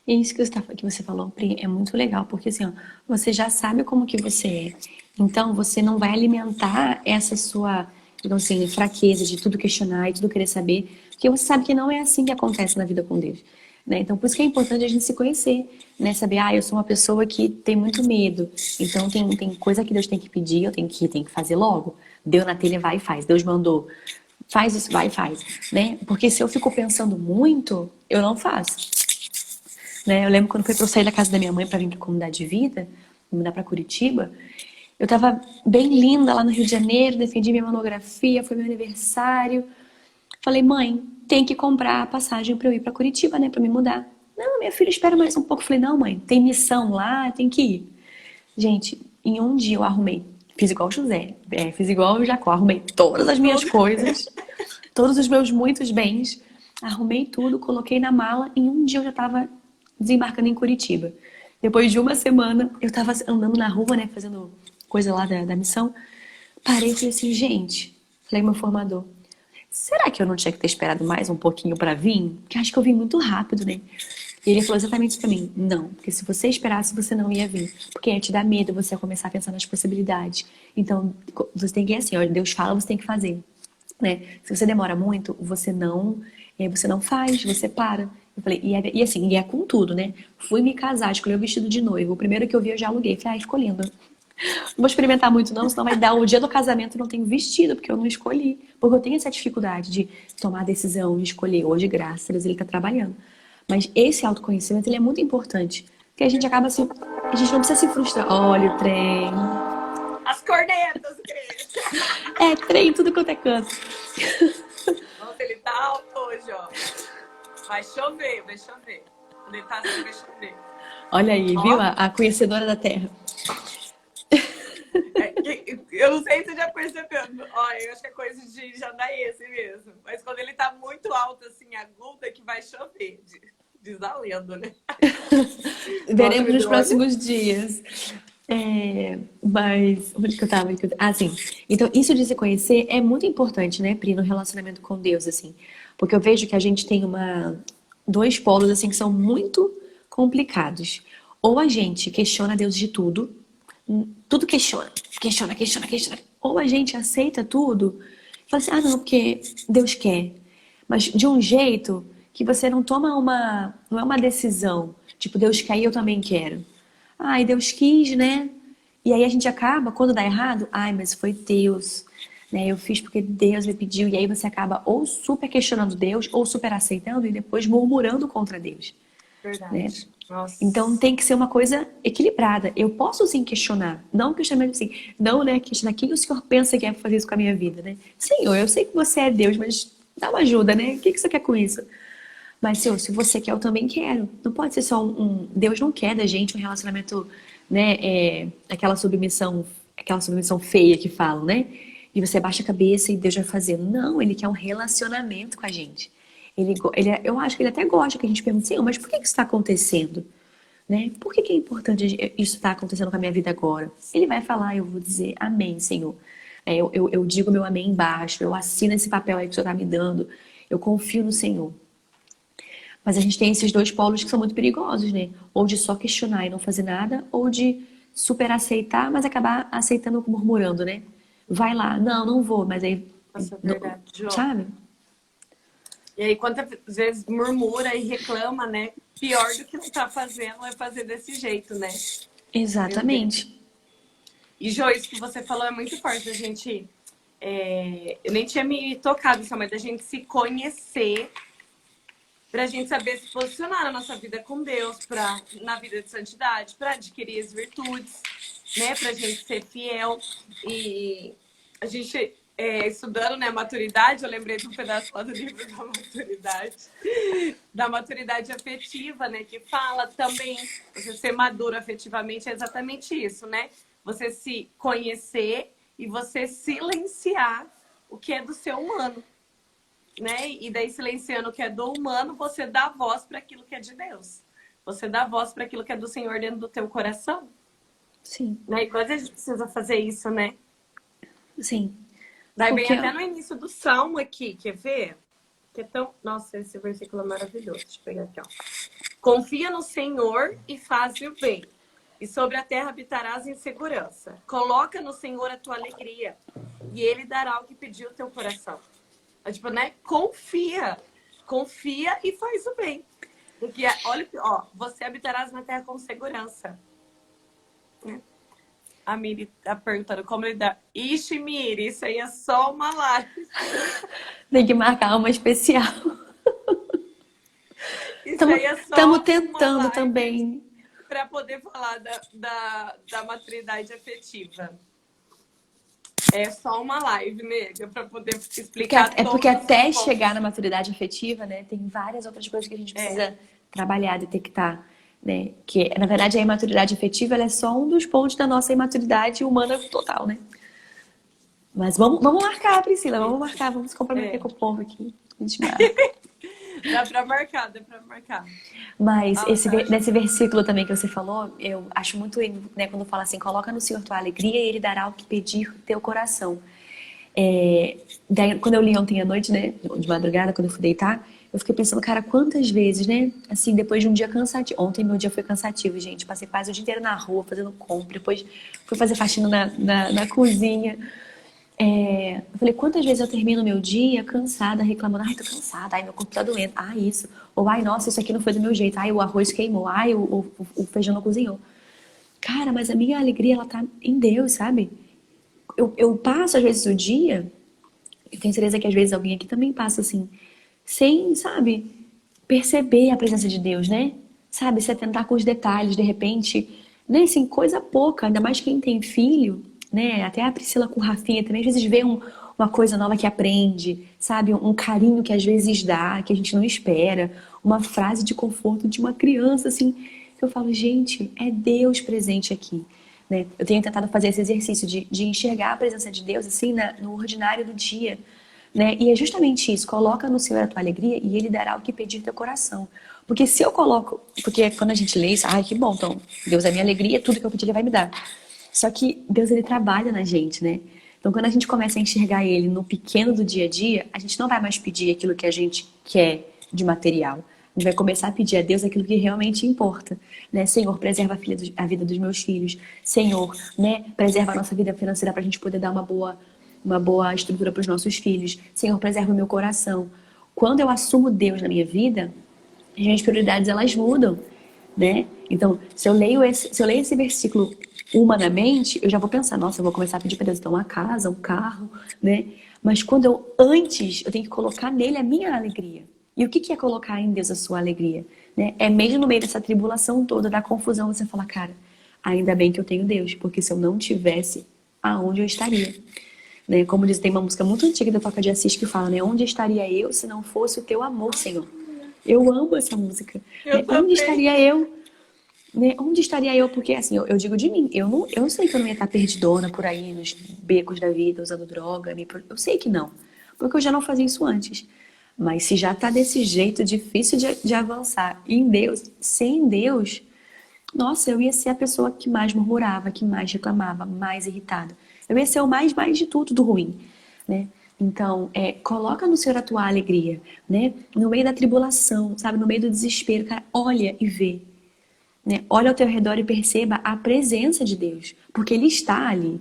E isso que você falou, Pri, é muito legal, porque assim, ó, você já sabe como que você é. Então, você não vai alimentar essa sua, digamos assim, fraqueza de tudo questionar e tudo querer saber, porque você sabe que não é assim que acontece na vida com Deus. Né? Então, por isso que é importante a gente se conhecer, né? Saber, eu sou uma pessoa que tem muito medo, então tem coisa que Deus tem que pedir, eu tenho que fazer logo. Deu na telha, vai e faz. Deus mandou, faz isso, vai e faz, né? Porque se eu fico pensando muito, eu não faço. Né? Eu lembro quando foi para eu sair da casa da minha mãe para vir para a comunidade de vida, me mudar para Curitiba, eu estava bem linda lá no Rio de Janeiro, defendi minha monografia, foi meu aniversário. Falei, mãe, tem que comprar a passagem para eu ir para Curitiba, né, para me mudar. Não, minha filha, espera mais um pouco. Falei, não, mãe, tem missão lá, tem que ir. Gente, em um dia eu arrumei, fiz igual o José, fiz igual o Jacó, arrumei todas as minhas coisas, todos os meus muitos bens, arrumei tudo, coloquei na mala. Em um dia eu já estava desembarcando em Curitiba. Depois de uma semana, eu estava andando na rua, né, fazendo coisa lá da missão. Parei e falei assim, gente, falei meu formador, será que eu não tinha que ter esperado mais um pouquinho para vir? Porque acho que eu vim muito rápido, né? E ele falou exatamente isso pra mim. Não, porque se você esperasse, você não ia vir. Porque ia te dar medo, você ia começar a pensar nas possibilidades. Então, você tem que ir assim, ó, Deus fala, você tem que fazer. Né? Se você demora muito, você não faz, você para. Eu falei, e assim, e é com tudo, né? Fui me casar, escolhi o vestido de noivo. O primeiro que eu vi, eu já aluguei. Falei, ficou lindo. Não vou experimentar muito não, senão vai dar o dia do casamento, eu não tenho vestido, porque eu não escolhi. Porque eu tenho essa dificuldade de tomar a decisão, de escolher. Hoje, graças a Deus, ele tá trabalhando. Mas esse autoconhecimento, ele é muito importante. Porque a gente acaba assim, a gente não precisa se frustrar. Olha o trem. As cornetas, Cris. É, trem, tudo quanto é canto. Nossa, ele tá alto hoje, ó. Vai chover, vai chover. Quando ele tá assim, vai chover. Olha aí, viu? A conhecedora da terra. Eu não sei se você já percebeu. Olha, eu acho que é coisa de jandaense mesmo. Mas quando ele tá muito alto, assim, agudo, é que vai chover. Diz a lenda, né? Veremos nos próximos dias. Mas onde que eu tava? Sim. Então, isso de se conhecer é muito importante, né, Pri, no relacionamento com Deus, assim. Porque eu vejo que a gente tem dois polos, assim, que são muito complicados. Ou a gente questiona Deus de tudo, tudo questiona. Ou a gente aceita tudo e fala assim, não, porque Deus quer. Mas de um jeito que você não toma não é uma decisão. Tipo, Deus quer e eu também quero. E Deus quis, né? E aí a gente acaba, quando dá errado, mas foi Deus, né? Eu fiz porque Deus me pediu. E aí você acaba ou super questionando Deus, ou super aceitando e depois murmurando contra Deus. Verdade. Né? Nossa. Então tem que ser uma coisa equilibrada. Eu posso sim questionar, não questionamento assim, não, né? Questionar quem o Senhor pensa que é fazer isso com a minha vida, né? Senhor, eu sei que você é Deus, mas dá uma ajuda, né? O que você quer com isso? Mas, Senhor, se você quer, eu também quero. Não pode ser só Deus não quer da gente um relacionamento, né? Aquela submissão feia que falam, né? E você baixa a cabeça e Deus vai fazer. Não, Ele quer um relacionamento com a gente. Eu acho que Ele até gosta que a gente pergunte, Senhor, mas por que isso está acontecendo? Né? Por que é importante isso estar acontecendo com a minha vida agora? Ele vai falar, eu vou dizer, amém, Senhor. Eu digo meu amém embaixo, eu assino esse papel aí que o Senhor está me dando. Eu confio no Senhor. Mas a gente tem esses dois polos que são muito perigosos, né? Ou de só questionar e não fazer nada, ou de super aceitar, mas acabar aceitando murmurando, né? Vai lá, não vou, mas aí. Nossa, verdade, João. Sabe? E aí, quantas vezes murmura e reclama, né? Pior do que não tá fazendo é fazer desse jeito, né? Exatamente. E, Jô, isso que você falou é muito forte, a gente. Eu nem tinha me tocado, mas da gente se conhecer, pra gente saber se posicionar na nossa vida com Deus, na vida de santidade, pra adquirir as virtudes, né? Pra gente ser fiel. E a gente. Estudando, né, maturidade, eu lembrei de um pedaço lá do livro da maturidade afetiva, né, que fala também, você ser maduro afetivamente é exatamente isso, né, você se conhecer e você silenciar o que é do ser humano, né, e daí silenciando o que é do humano, você dá voz para aquilo que é de Deus, você dá voz para aquilo que é do Senhor dentro do teu coração. Sim. Né, e quando a gente precisa fazer isso, né? Sim. Daí vem até no início do Salmo aqui, quer ver? Que é tão... Nossa, esse versículo é maravilhoso. Deixa eu pegar aqui, ó. Confia no Senhor e faz o bem. E sobre a terra habitarás em segurança. Coloca no Senhor a tua alegria. E Ele dará o que pediu o teu coração. É tipo, né? Confia. Confia e faz o bem. Porque, olha, ó, você habitarás na terra com segurança. A Miri tá perguntando como lidar. Ixi, Miri, isso aí é só uma live. Tem que marcar uma especial. Isso aí é só Estamos uma tentando live também. para poder falar da maturidade afetiva. É só uma live, nega, para poder explicar Porque todos os até pontos. chegar na maturidade afetiva, né, tem várias outras coisas que a gente precisa trabalhar, detectar, né? Que, na verdade, a imaturidade afetiva ela é só um dos pontos da nossa imaturidade humana total, né? Mas vamos marcar, Priscila, vamos marcar, vamos se comprometer com o povo aqui. A gente marca. Dá pra marcar, dá pra marcar. Mas Nossa, nesse versículo também que você falou, eu acho muito, né, quando fala assim, coloca no Senhor tua alegria e Ele dará o que pedir teu coração. Daí, quando eu li ontem à noite, né, de madrugada, quando eu fui deitar, eu fiquei pensando, cara, quantas vezes, né, assim, depois de um dia cansativo, ontem meu dia foi cansativo, gente, passei quase o dia inteiro na rua fazendo compra, depois fui fazer faxina na cozinha. Eu falei, quantas vezes eu termino o meu dia cansada, reclamando, ai, tô cansada, ai, meu corpo tá doendo, ai, isso, ou ai, nossa, isso aqui não foi do meu jeito, ai, o arroz queimou, ai, o feijão não cozinhou. Cara, mas a minha alegria, ela tá em Deus, sabe? Eu passo, às vezes, o dia, eu tenho certeza que às vezes alguém aqui também passa assim, sem, sabe, perceber a presença de Deus, né? Sabe, se atentar com os detalhes, de repente, né, assim, coisa pouca, ainda mais quem tem filho, né? Até a Priscila com o Rafinha também, às vezes vê uma coisa nova que aprende, sabe? Um carinho que às vezes dá, que a gente não espera, uma frase de conforto de uma criança, assim, que eu falo, gente, é Deus presente aqui. Né? Eu tenho tentado fazer esse exercício de enxergar a presença de Deus assim no ordinário do dia. Né? E é justamente isso, coloca no Senhor a tua alegria e Ele dará o que pedir teu coração. Porque se eu coloco, porque quando a gente lê isso, ai que bom, então Deus é minha alegria, tudo que eu pedir Ele vai me dar. Só que Deus Ele trabalha na gente, né? Então quando a gente começa a enxergar Ele no pequeno do dia a dia, a gente não vai mais pedir aquilo que a gente quer de material. A gente vai começar a pedir a Deus aquilo que realmente importa, né? Senhor, preserva a vida dos meus filhos. Senhor, né? Preserva a nossa vida financeira para a gente poder dar uma boa estrutura para os nossos filhos. Senhor, preserva o meu coração. Quando eu assumo Deus na minha vida, as minhas prioridades elas mudam, né? Então, se eu leio esse versículo humanamente, eu já vou pensar, nossa, eu vou começar a pedir para Deus então uma casa, um carro, né? Mas antes eu tenho que colocar nele a minha alegria. E o que é colocar em Deus a sua alegria? Né? É mesmo no meio dessa tribulação toda, da confusão, você fala, cara, ainda bem que eu tenho Deus, porque se eu não tivesse, aonde eu estaria? Né? Como diz, tem uma música muito antiga da Toca de Assis que fala, né? Onde estaria eu se não fosse o teu amor, Senhor? Eu amo essa música. Né? Onde estaria eu? Né? Onde estaria eu? Porque assim, eu digo de mim, eu sei que eu não ia estar perdidona por aí nos becos da vida, usando droga, eu sei que não, porque eu já não fazia isso antes. Mas se já tá desse jeito difícil de avançar em Deus, sem Deus, nossa, eu ia ser a pessoa que mais murmurava, que mais reclamava, mais irritada. Eu ia ser o mais de tudo do ruim, né? Então, coloca no Senhor a tua alegria, né? No meio da tribulação, sabe? No meio do desespero, cara, olha e vê. Né? Olha ao teu redor e perceba a presença de Deus, porque Ele está ali,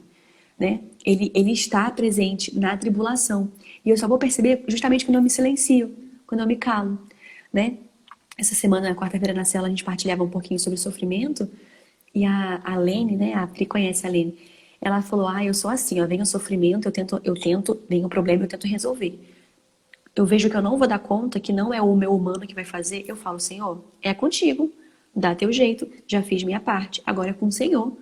né? Ele está presente na tribulação. E eu só vou perceber justamente quando eu me silencio, quando eu me calo, né? Essa semana, na quarta-feira na cela, a gente partilhava um pouquinho sobre sofrimento. E a Lene, né? A Pri conhece a Lene. Ela falou, eu sou assim, ó, vem o sofrimento, vem o problema, eu tento resolver. Eu vejo que eu não vou dar conta, que não é o meu humano que vai fazer, eu falo, Senhor, é contigo, dá teu jeito, já fiz minha parte, agora é com o Senhor.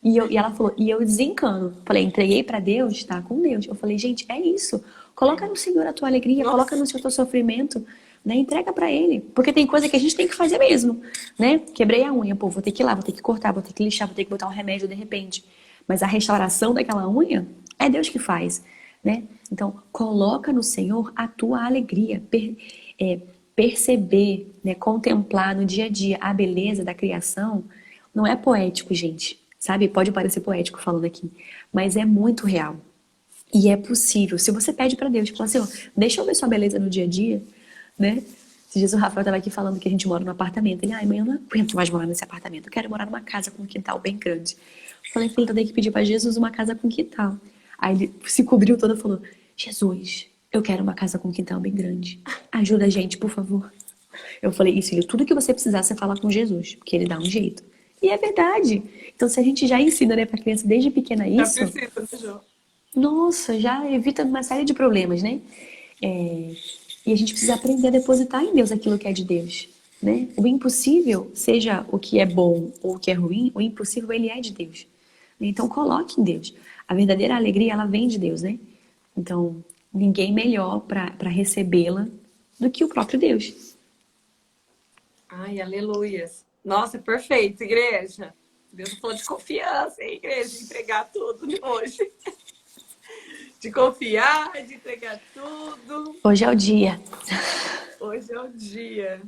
E ela falou, e eu desencano. Falei, entreguei pra Deus, tá com Deus. Eu falei, gente, é isso. Coloca no Senhor a tua alegria, coloca no Senhor o teu sofrimento, né? Entrega pra Ele. Porque tem coisa que a gente tem que fazer mesmo, né? Quebrei a unha, pô, vou ter que ir lá, vou ter que cortar, vou ter que lixar, vou ter que botar um remédio de repente. Mas a restauração daquela unha é Deus que faz, né? Então, coloca no Senhor a tua alegria. Perceber, né? Contemplar no dia a dia a beleza da criação não é poético, gente. Sabe? Pode parecer poético falando aqui, mas é muito real. E é possível. Se você pede para Deus, fala, Senhor, deixa eu ver sua beleza no dia a dia, né? Esses dias o Rafael tava aqui falando que a gente mora num apartamento. Ele, ai, mãe, eu não aguento mais morar nesse apartamento. Eu quero morar numa casa com um quintal bem grande. Eu falei, filho, tu tem que pedir pra Jesus uma casa com quintal. Aí ele se cobriu todo e falou, Jesus, eu quero uma casa com quintal bem grande. Ajuda a gente, por favor. Eu falei, isso, filho, tudo que você precisar, você fala com Jesus, porque ele dá um jeito. E é verdade. Então, se a gente já ensina, né, pra criança desde pequena Já isso, precisa, né, Jô? nossa, já evita uma série de problemas, né? E a gente precisa aprender a depositar em Deus aquilo que é de Deus, né? O impossível, seja o que é bom ou o que é ruim, o impossível, ele é de Deus. Então, coloque em Deus. A verdadeira alegria, ela vem de Deus, né? Então, ninguém melhor para recebê-la do que o próprio Deus. Ai, aleluias. Nossa, perfeito, igreja. Deus falou de confiança, hein, igreja? De entregar tudo hoje. De confiar, de entregar tudo. Hoje é o dia. Hoje é o dia.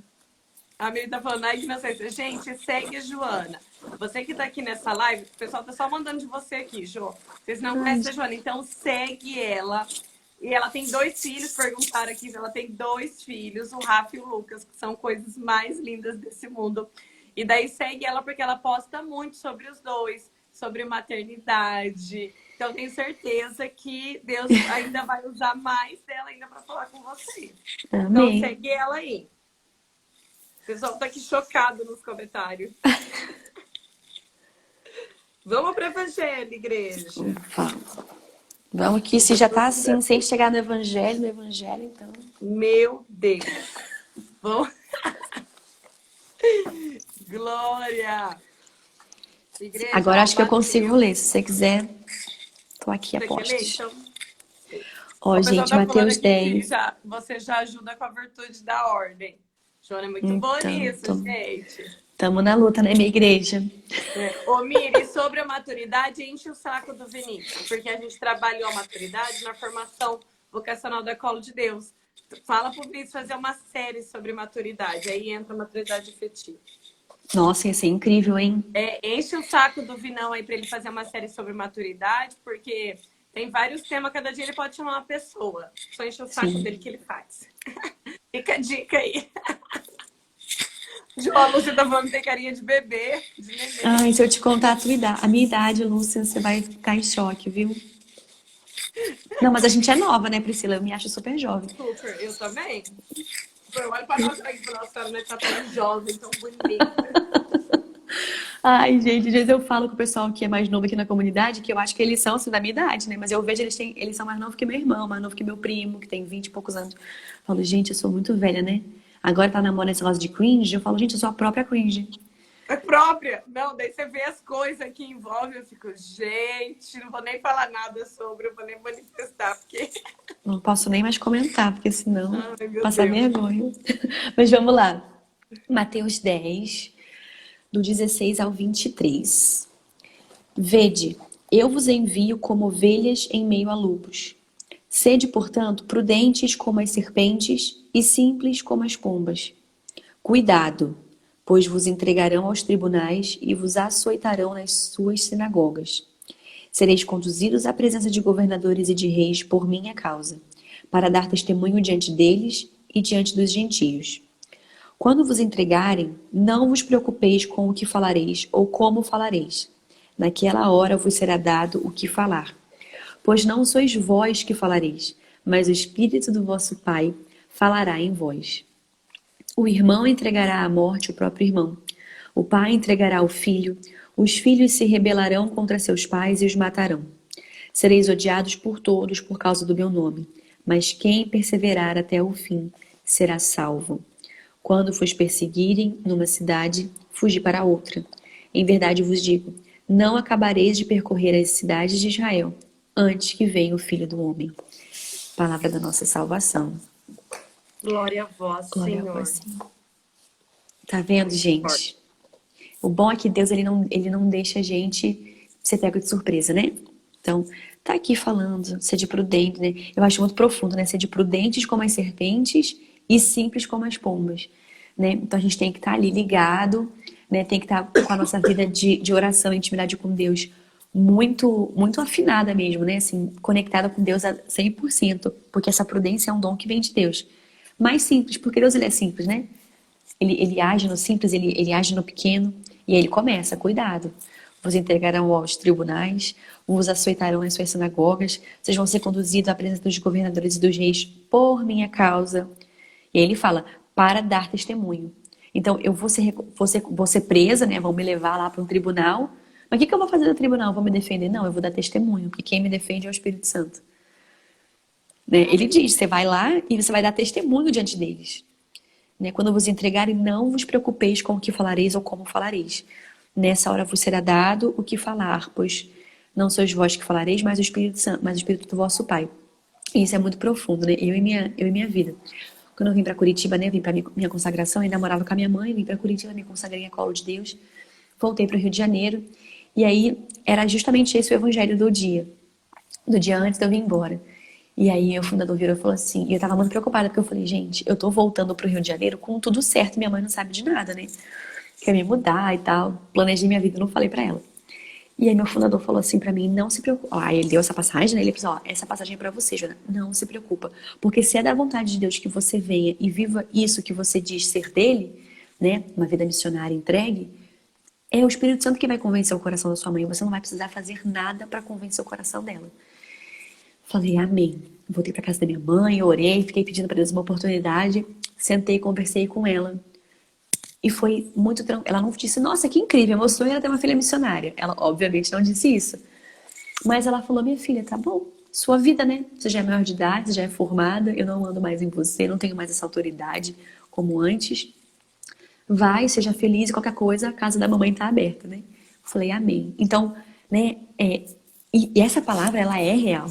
A Miri tá falando, ai, inocência. Gente, segue a Joana. Você que tá aqui nessa live, o pessoal tá só mandando de você aqui, Jô. Vocês não conhecem a Joana, então segue ela. E ela tem 2 filhos, perguntaram aqui, ela tem 2 filhos, o Rafa e o Lucas, que são coisas mais lindas desse mundo. E daí segue ela porque ela posta muito sobre os 2, sobre maternidade. Então tenho certeza que Deus ainda vai usar mais dela ainda para falar com vocês. Então Amém. segue ela aí. O pessoal tá aqui chocado nos comentários. Vamos para o evangelho, igreja. Vamos que se já tá assim, sem chegar no evangelho, então... Meu Deus. Vamos... Glória. Igreja, agora acho que eu consigo Mateus. ler. Se você quiser, tô aqui a Você quer ler? postos. Então, Ó, o pessoal gente, tá falando Mateus aqui 10. que você já ajuda com a virtude da ordem. Joana é muito Então, boa nisso, gente. Tamo na luta, né, minha igreja? Ô, Miri, sobre a maturidade, enche o saco do Vinícius, porque a gente trabalhou a maturidade na formação vocacional da Colo de Deus. Fala pro Vinícius fazer uma série sobre maturidade, aí entra a maturidade efetiva. Nossa, ia ser incrível, hein? Enche o saco do Vinão aí pra ele fazer uma série sobre maturidade, porque tem vários temas, cada dia ele pode chamar uma pessoa. Só enche o saco dele que ele faz. Fica a dica aí. João, você tá falando que tem carinha de bebê, de neném. Ai, se eu te contar a minha idade, Lúcia, você vai ficar em choque, viu? Não, mas a gente é nova, né, Priscila? Eu me acho super jovem. Super, eu também. Olha pra nós aqui, pra nossa, né? Tá tão jovem, tão bonita. Ai, gente, às vezes eu falo com o pessoal que é mais novo aqui na comunidade, que eu acho que eles são assim, da minha idade, né? Mas eu vejo eles são mais novos que meu irmão, mais novo que meu primo, que tem 20 e poucos anos. Eu falo, gente, eu sou muito velha, né? Agora tá namorando esse negócio de cringe, eu falo, gente, eu sou a própria cringe. É própria? Não, daí você vê as coisas que envolvem, eu fico, gente, não vou nem falar nada sobre, eu vou nem manifestar, porque... Não posso nem mais comentar, porque senão Ai, meu passar Deus. vergonha. Mas vamos lá. Mateus 10, do 16 ao 23. Vede, eu vos envio como ovelhas em meio a lobos. Sede, portanto, prudentes como as serpentes e simples como as pombas. Cuidado, pois vos entregarão aos tribunais e vos açoitarão nas suas sinagogas. Sereis conduzidos à presença de governadores e de reis por minha causa, para dar testemunho diante deles e diante dos gentios. Quando vos entregarem, não vos preocupeis com o que falareis ou como falareis. Naquela hora vos será dado o que falar. Pois não sois vós que falareis, mas o Espírito do vosso Pai falará em vós. O irmão entregará à morte o próprio irmão. O pai entregará o filho. Os filhos se rebelarão contra seus pais e os matarão. Sereis odiados por todos por causa do meu nome, mas quem perseverar até o fim será salvo. Quando vos perseguirem numa cidade, fugi para outra. Em verdade vos digo, não acabareis de percorrer as cidades de Israel, antes que venha o Filho do Homem. Palavra da nossa salvação. Glória a vós, Glória Senhor. a vós, Senhor. Tá vendo, gente? O bom é que Deus ele não deixa a gente ser pego de surpresa, né? Então, tá aqui falando, ser prudente, né? Eu acho muito profundo, né? Ser prudentes como as serpentes e simples como as pombas, né? Então a gente tem que estar ali ligado, né? Tem que estar com a nossa vida de oração e intimidade com Deus muito, muito afinada mesmo, né? Assim, conectada com Deus a 100%, porque essa prudência é um dom que vem de Deus. mais simples, porque Deus ele é simples, né? Ele age no simples, ele age no pequeno. E aí ele começa, cuidado. Vos entregarão aos tribunais, vos açoitarão nas suas sinagogas, vocês vão ser conduzidos à presença dos governadores e dos reis por minha causa. E aí ele fala, para dar testemunho. Então, eu vou ser presa, né? Vão me levar lá para um tribunal. Mas o que eu vou fazer no tribunal? Vou me defender? Não, eu vou dar testemunho, porque quem me defende é o Espírito Santo. Né? Ele diz, você vai lá e você vai dar testemunho diante deles. Né? Quando vos entregarem, não vos preocupeis com o que falareis ou como falareis. Nessa hora vos será dado o que falar, pois não sois vós que falareis, mas o Espírito Santo, mas o Espírito do vosso Pai. E isso é muito profundo, né? Eu e minha vida. Quando eu vim para Curitiba, né? Vim para minha consagração, eu ainda morava com a minha mãe, vim para Curitiba, me consagrei a colo de Deus. Voltei para o Rio de Janeiro. E aí era justamente esse o evangelho do dia antes de eu vir embora. E aí o fundador virou e falou assim, e eu tava muito preocupada, porque eu falei, gente, eu tô voltando pro Rio de Janeiro com tudo certo, minha mãe não sabe de nada, né? Quer me mudar e tal, planejei minha vida, não falei pra ela. E aí meu fundador falou assim pra mim, não se preocupa. Aí ele deu essa passagem, né? Ele falou, ó, essa passagem é pra você, Jana. Não se preocupa, porque se é da vontade de Deus que você venha e viva isso que você diz ser dele, né? Uma vida missionária entregue, é o Espírito Santo que vai convencer o coração da sua mãe. Você não vai precisar fazer nada pra convencer o coração dela. Falei, amém. Voltei para casa da minha mãe, orei, fiquei pedindo para Deus uma oportunidade. Sentei, conversei com ela. E foi muito tranquilo. Ela não disse, nossa, que incrível, meu sonho era ter uma filha missionária. Ela, obviamente, não disse isso. Mas ela falou, minha filha, tá bom. Sua vida, né? Você já é maior de idade, você já é formada. Eu não mando mais em você, não tenho mais essa autoridade como antes. Vai, seja feliz, qualquer coisa, a casa da mamãe tá aberta, né? Falei, amém. Então, né? E essa palavra, ela é real.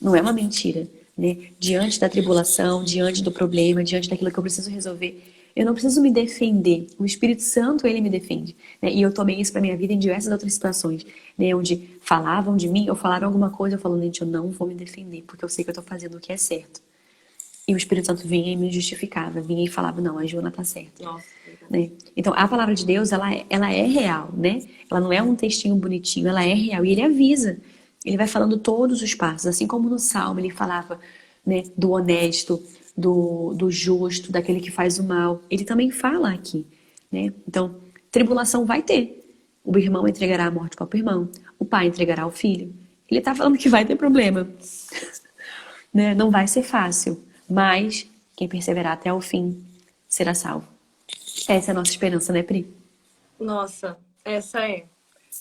Não é uma mentira, né? Diante da tribulação, diante do problema, diante daquilo que eu preciso resolver, eu não preciso me defender. O Espírito Santo, ele me defende. Né? E eu tomei isso para minha vida em diversas outras situações, né? Onde falavam de mim, ou falaram alguma coisa, eu falo, gente, eu não vou me defender, porque eu sei que eu tô fazendo o que é certo. E o Espírito Santo vinha e me justificava, vinha e falava, não, a Joana tá certa. Nossa, Né? Então, a palavra de Deus, ela é real, né? Ela não é um textinho bonitinho, ela é real. E ele avisa. Ele vai falando todos os passos. Assim como no Salmo ele falava, né, do honesto, do justo, daquele que faz o mal. Ele também fala aqui, né? Então, tribulação vai ter. O irmão entregará a morte para o irmão. O pai entregará o filho. Ele está falando que vai ter problema. Né? Não vai ser fácil. Mas quem perseverar até o fim será salvo. Essa é a nossa esperança, né, Pri? nossa, essa é.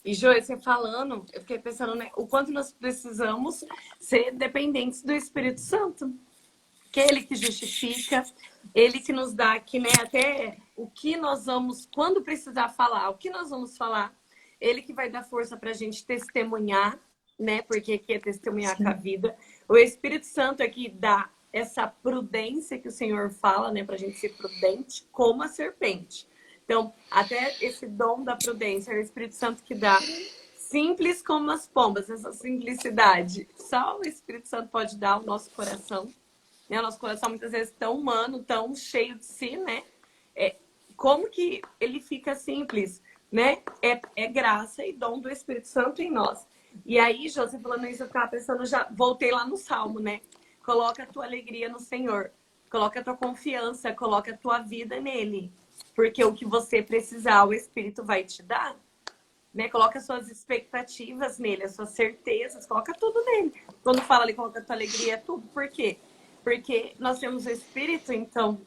E Joê, você falando, eu fiquei pensando, né, o quanto nós precisamos ser dependentes do Espírito Santo. Que é ele que justifica, ele que nos dá aqui, né, até o que nós vamos, quando precisar falar, o que nós vamos falar. Ele que vai dar força para a gente testemunhar, né, porque aqui é testemunhar Sim. com a vida. O Espírito Santo é que dá essa prudência que o Senhor fala, né, para a gente ser prudente como a serpente. Então, até esse dom da prudência é o Espírito Santo que dá. Simples como as pombas, essa simplicidade. Só o Espírito Santo pode dar ao nosso coração. Né? O nosso coração muitas vezes tão humano, tão cheio de si, né? Como que ele fica simples, né? É graça e dom do Espírito Santo em nós. E aí, Jô, você falando isso, eu ficava pensando, já voltei lá no Salmo, né? Coloca a tua alegria no Senhor. Coloca a tua confiança, coloca a tua vida nele. Porque o que você precisar, o Espírito vai te dar. Né? Coloca as suas expectativas nele, as suas certezas, coloca tudo nele. Quando fala ali, coloca a tua alegria, tudo. Por quê? Porque nós temos o Espírito, então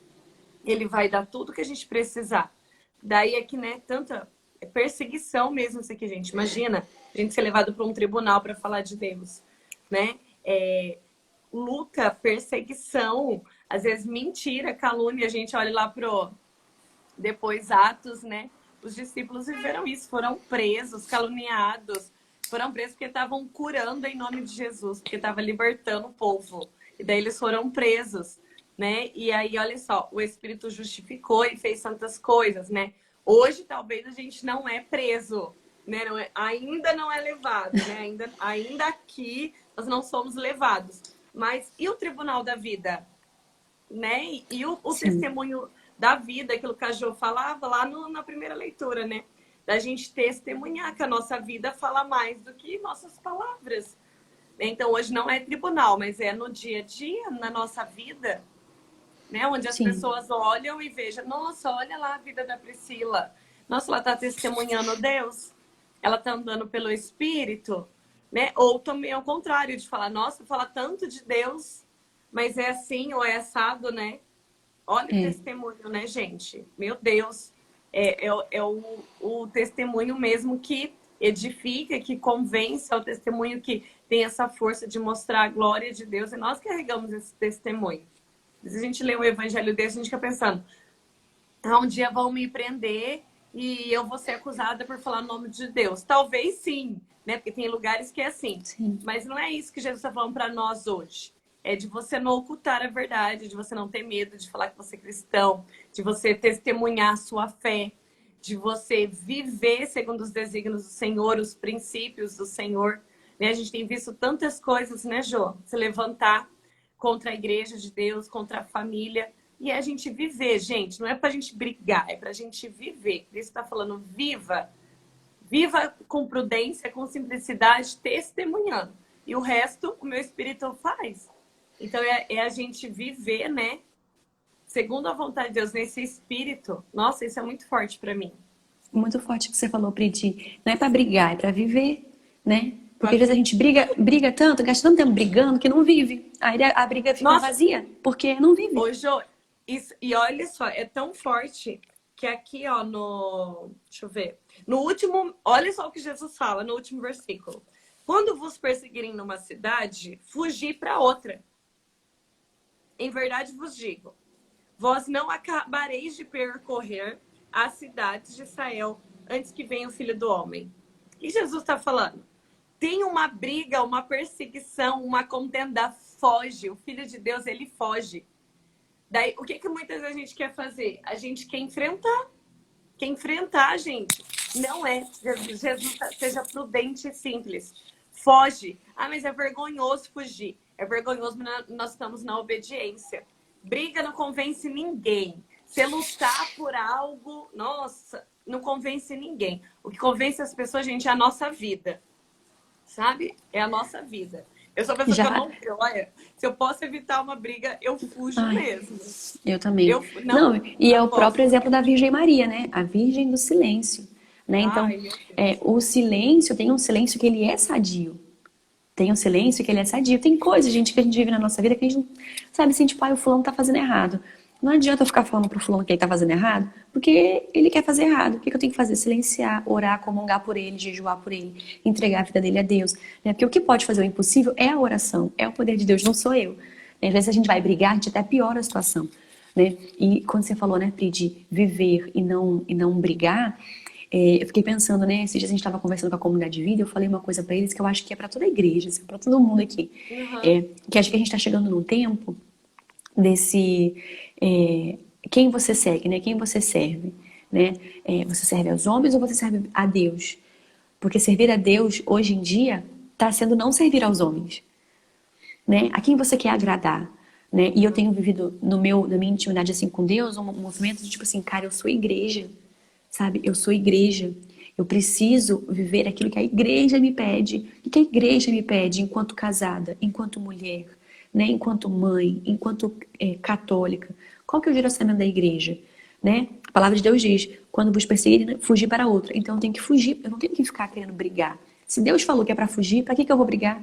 ele vai dar tudo que a gente precisar. Daí é que, né, tanta perseguição mesmo isso aqui, gente. Imagina a gente ser levado para um tribunal para falar de Deus, né? Luta, perseguição, às vezes mentira, calúnia. A gente olha lá pro depois Atos, né? Os discípulos viveram isso, foram presos, caluniados, foram presos porque estavam curando em nome de Jesus, porque estava libertando o povo. E daí eles foram presos, né? E aí, olha só, o Espírito justificou e fez tantas coisas, né? Hoje, talvez, a gente não é preso, né? Ainda não é levado, né? Ainda aqui, nós não somos levados. Mas e o tribunal da vida? Né? E o testemunho da vida, aquilo que a Jo falava lá na primeira leitura, né? Da gente testemunhar que a nossa vida fala mais do que nossas palavras. Então, hoje não é tribunal, mas é no dia a dia, na nossa vida, né? Onde as Sim, pessoas olham e vejam, nossa, olha lá a vida da Priscila. Nossa, ela está testemunhando Deus. Ela está andando pelo Espírito, né? Ou também ao contrário, de falar, nossa, fala tanto de Deus, mas é assim ou é assado, né? Olha o é. testemunho, né, gente? Meu Deus. É o testemunho mesmo que edifica, que convence, é o testemunho que tem essa força de mostrar a glória de Deus. E nós carregamos esse testemunho. Se a gente lê um evangelho desse, a gente fica pensando, um dia vão me prender e eu vou ser acusada por falar o nome de Deus. Talvez sim, né? Porque tem lugares que é assim. Sim. Mas não é isso que Jesus está falando para nós hoje. É de você não ocultar a verdade, de você não ter medo de falar que você é cristão, de você testemunhar a sua fé, de você viver segundo os desígnios do Senhor, os princípios do Senhor. Né? A gente tem visto tantas coisas, né, Jô? Se levantar contra a igreja de Deus, contra a família. E é a gente viver, gente. Não é pra gente brigar, é pra gente viver. Cristo está falando, viva. Viva com prudência, com simplicidade, testemunhando. E o resto, o meu espírito faz. Então, é a gente viver, né? Segundo a vontade de Deus, nesse espírito. Nossa, isso é muito forte pra mim. Muito forte o que você falou, Priti. Não é pra brigar, é pra viver, né? Porque Pra às vezes a gente briga tanto, gasta tanto tempo brigando que não vive. Aí a briga fica Nossa, vazia, porque não vive. hoje, e olha só, é tão forte que aqui, ó, deixa eu ver. No último, olha só o que Jesus fala no último versículo. Quando vos perseguirem numa cidade, fugi para outra. Em verdade vos digo, vós não acabareis de percorrer as cidades de Israel antes que venha o Filho do Homem. O que Jesus está falando? Tem uma briga, uma perseguição, uma contenda, foge. O Filho de Deus, ele foge. Daí, o que muitas vezes a gente quer fazer? A gente quer enfrentar. Quer enfrentar, gente. Não é. Jesus, seja prudente e simples. Foge. Ah, mas é vergonhoso fugir. É vergonhoso, mas nós estamos na obediência. Briga não convence ninguém. Se lutar por algo, nossa, não convence ninguém. O que convence as pessoas, gente, é a nossa vida. Sabe? É a nossa vida. Eu sou uma pessoa que eu Já. não... Olha, se eu posso evitar uma briga, eu fujo Ai, mesmo. eu também. Eu Não, e é não o próprio posso. exemplo da Virgem Maria, né? A Virgem do Silêncio, né? Então, Ai, meu Deus. o silêncio, tem um silêncio que ele é sadio. Tem um silêncio que ele é sadio. Tem coisas, gente, que a gente vive na nossa vida que a gente não sabe assim, tipo, o fulano tá fazendo errado. Não adianta eu ficar falando pro fulano que ele tá fazendo errado, porque ele quer fazer errado. O que eu tenho que fazer? Silenciar, orar, comungar por ele, jejuar por ele, entregar a vida dele a Deus. Né? Porque o que pode fazer o impossível é a oração, é o poder de Deus, não sou eu. Às vezes a gente vai brigar, a gente até piora a situação. Né? E quando você falou, né, Pri, de viver e não brigar, eu fiquei pensando, né, esses dias a gente estava conversando com a comunidade de vida, eu falei uma coisa para eles que eu acho que é para toda a igreja, assim, para todo mundo aqui. Uhum. Que acho que a gente está chegando num tempo desse quem você segue, né? Quem você serve, né? Você serve aos homens ou você serve a Deus? Porque servir a Deus hoje em dia está sendo não servir aos homens, né? A quem você quer agradar, né? E eu tenho vivido na minha intimidade assim com Deus um movimento de tipo assim, cara, eu sou igreja, sabe? Eu sou igreja. Eu preciso viver aquilo que a igreja me pede. O que a igreja me pede enquanto casada, enquanto mulher, né? Enquanto mãe, enquanto católica. Qual que é o direcionamento da igreja? Né? A palavra de Deus diz, quando vos perseguirem, fugir para outra. Então eu tenho que fugir, eu não tenho que ficar querendo brigar. Se Deus falou que é para fugir, para que eu vou brigar?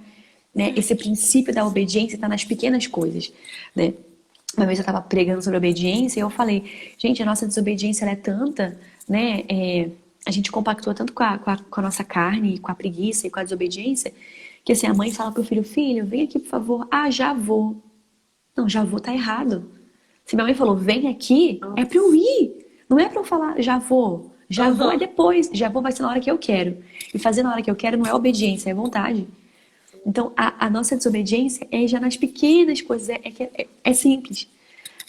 Né? Esse princípio da obediência está nas pequenas coisas. Né? Uma vez eu estava pregando sobre obediência e eu falei, gente, a nossa desobediência ela é tanta, né? A gente compactua tanto com a nossa carne, com a preguiça e com a desobediência, que assim, a mãe fala pro filho, filho, vem aqui por favor. Ah, já vou. Não, já vou, tá errado. Se minha mãe falou, vem aqui, é pra eu ir. Não é pra eu falar, já vou. Já vou é depois. Já vou vai ser na hora que eu quero. E fazer na hora que eu quero não é obediência, é vontade. Então, a nossa desobediência é já nas pequenas coisas. É simples.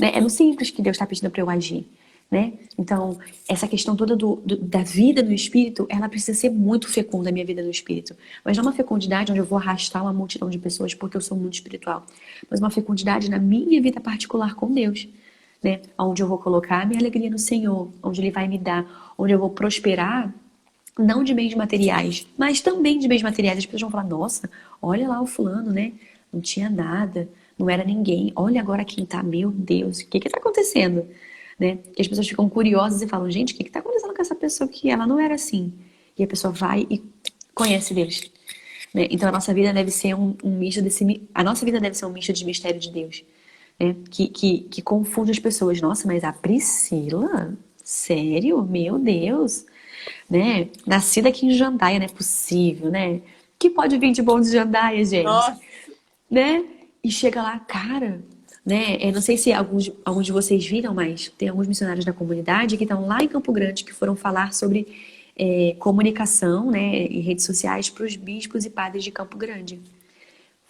Né? É no simples que Deus está pedindo para eu agir. Né? Então, essa questão toda da vida no Espírito, ela precisa ser muito fecunda, a minha vida no Espírito. Mas não uma fecundidade onde eu vou arrastar uma multidão de pessoas porque eu sou muito espiritual. Mas uma fecundidade na minha vida particular com Deus. Né? Onde eu vou colocar a minha alegria no Senhor, onde Ele vai me dar, onde eu vou prosperar, não de bens materiais, mas também de bens materiais. As pessoas vão falar, nossa, olha lá o fulano, né? Não tinha nada, não era ninguém. Olha agora quem tá, meu Deus, o que que tá acontecendo? Né? E as pessoas ficam curiosas e falam, gente, o que que tá acontecendo com essa pessoa que ela não era assim? E a pessoa vai e conhece Deus. Né? Então a nossa vida deve ser um misto a nossa vida deve ser um misto de mistério de Deus, né? Que confunde as pessoas. Nossa, mas a Priscila? Sério? Meu Deus! Né? Nascida aqui em Jandaia, não é possível, né? Que pode vir de bom de Jandaia, gente? Nossa, Né? E chega lá, cara, né? Eu não sei se alguns de vocês viram, mas tem alguns missionários da comunidade que estão lá em Campo Grande que foram falar sobre comunicação, né, e redes sociais para os bispos e padres de Campo Grande.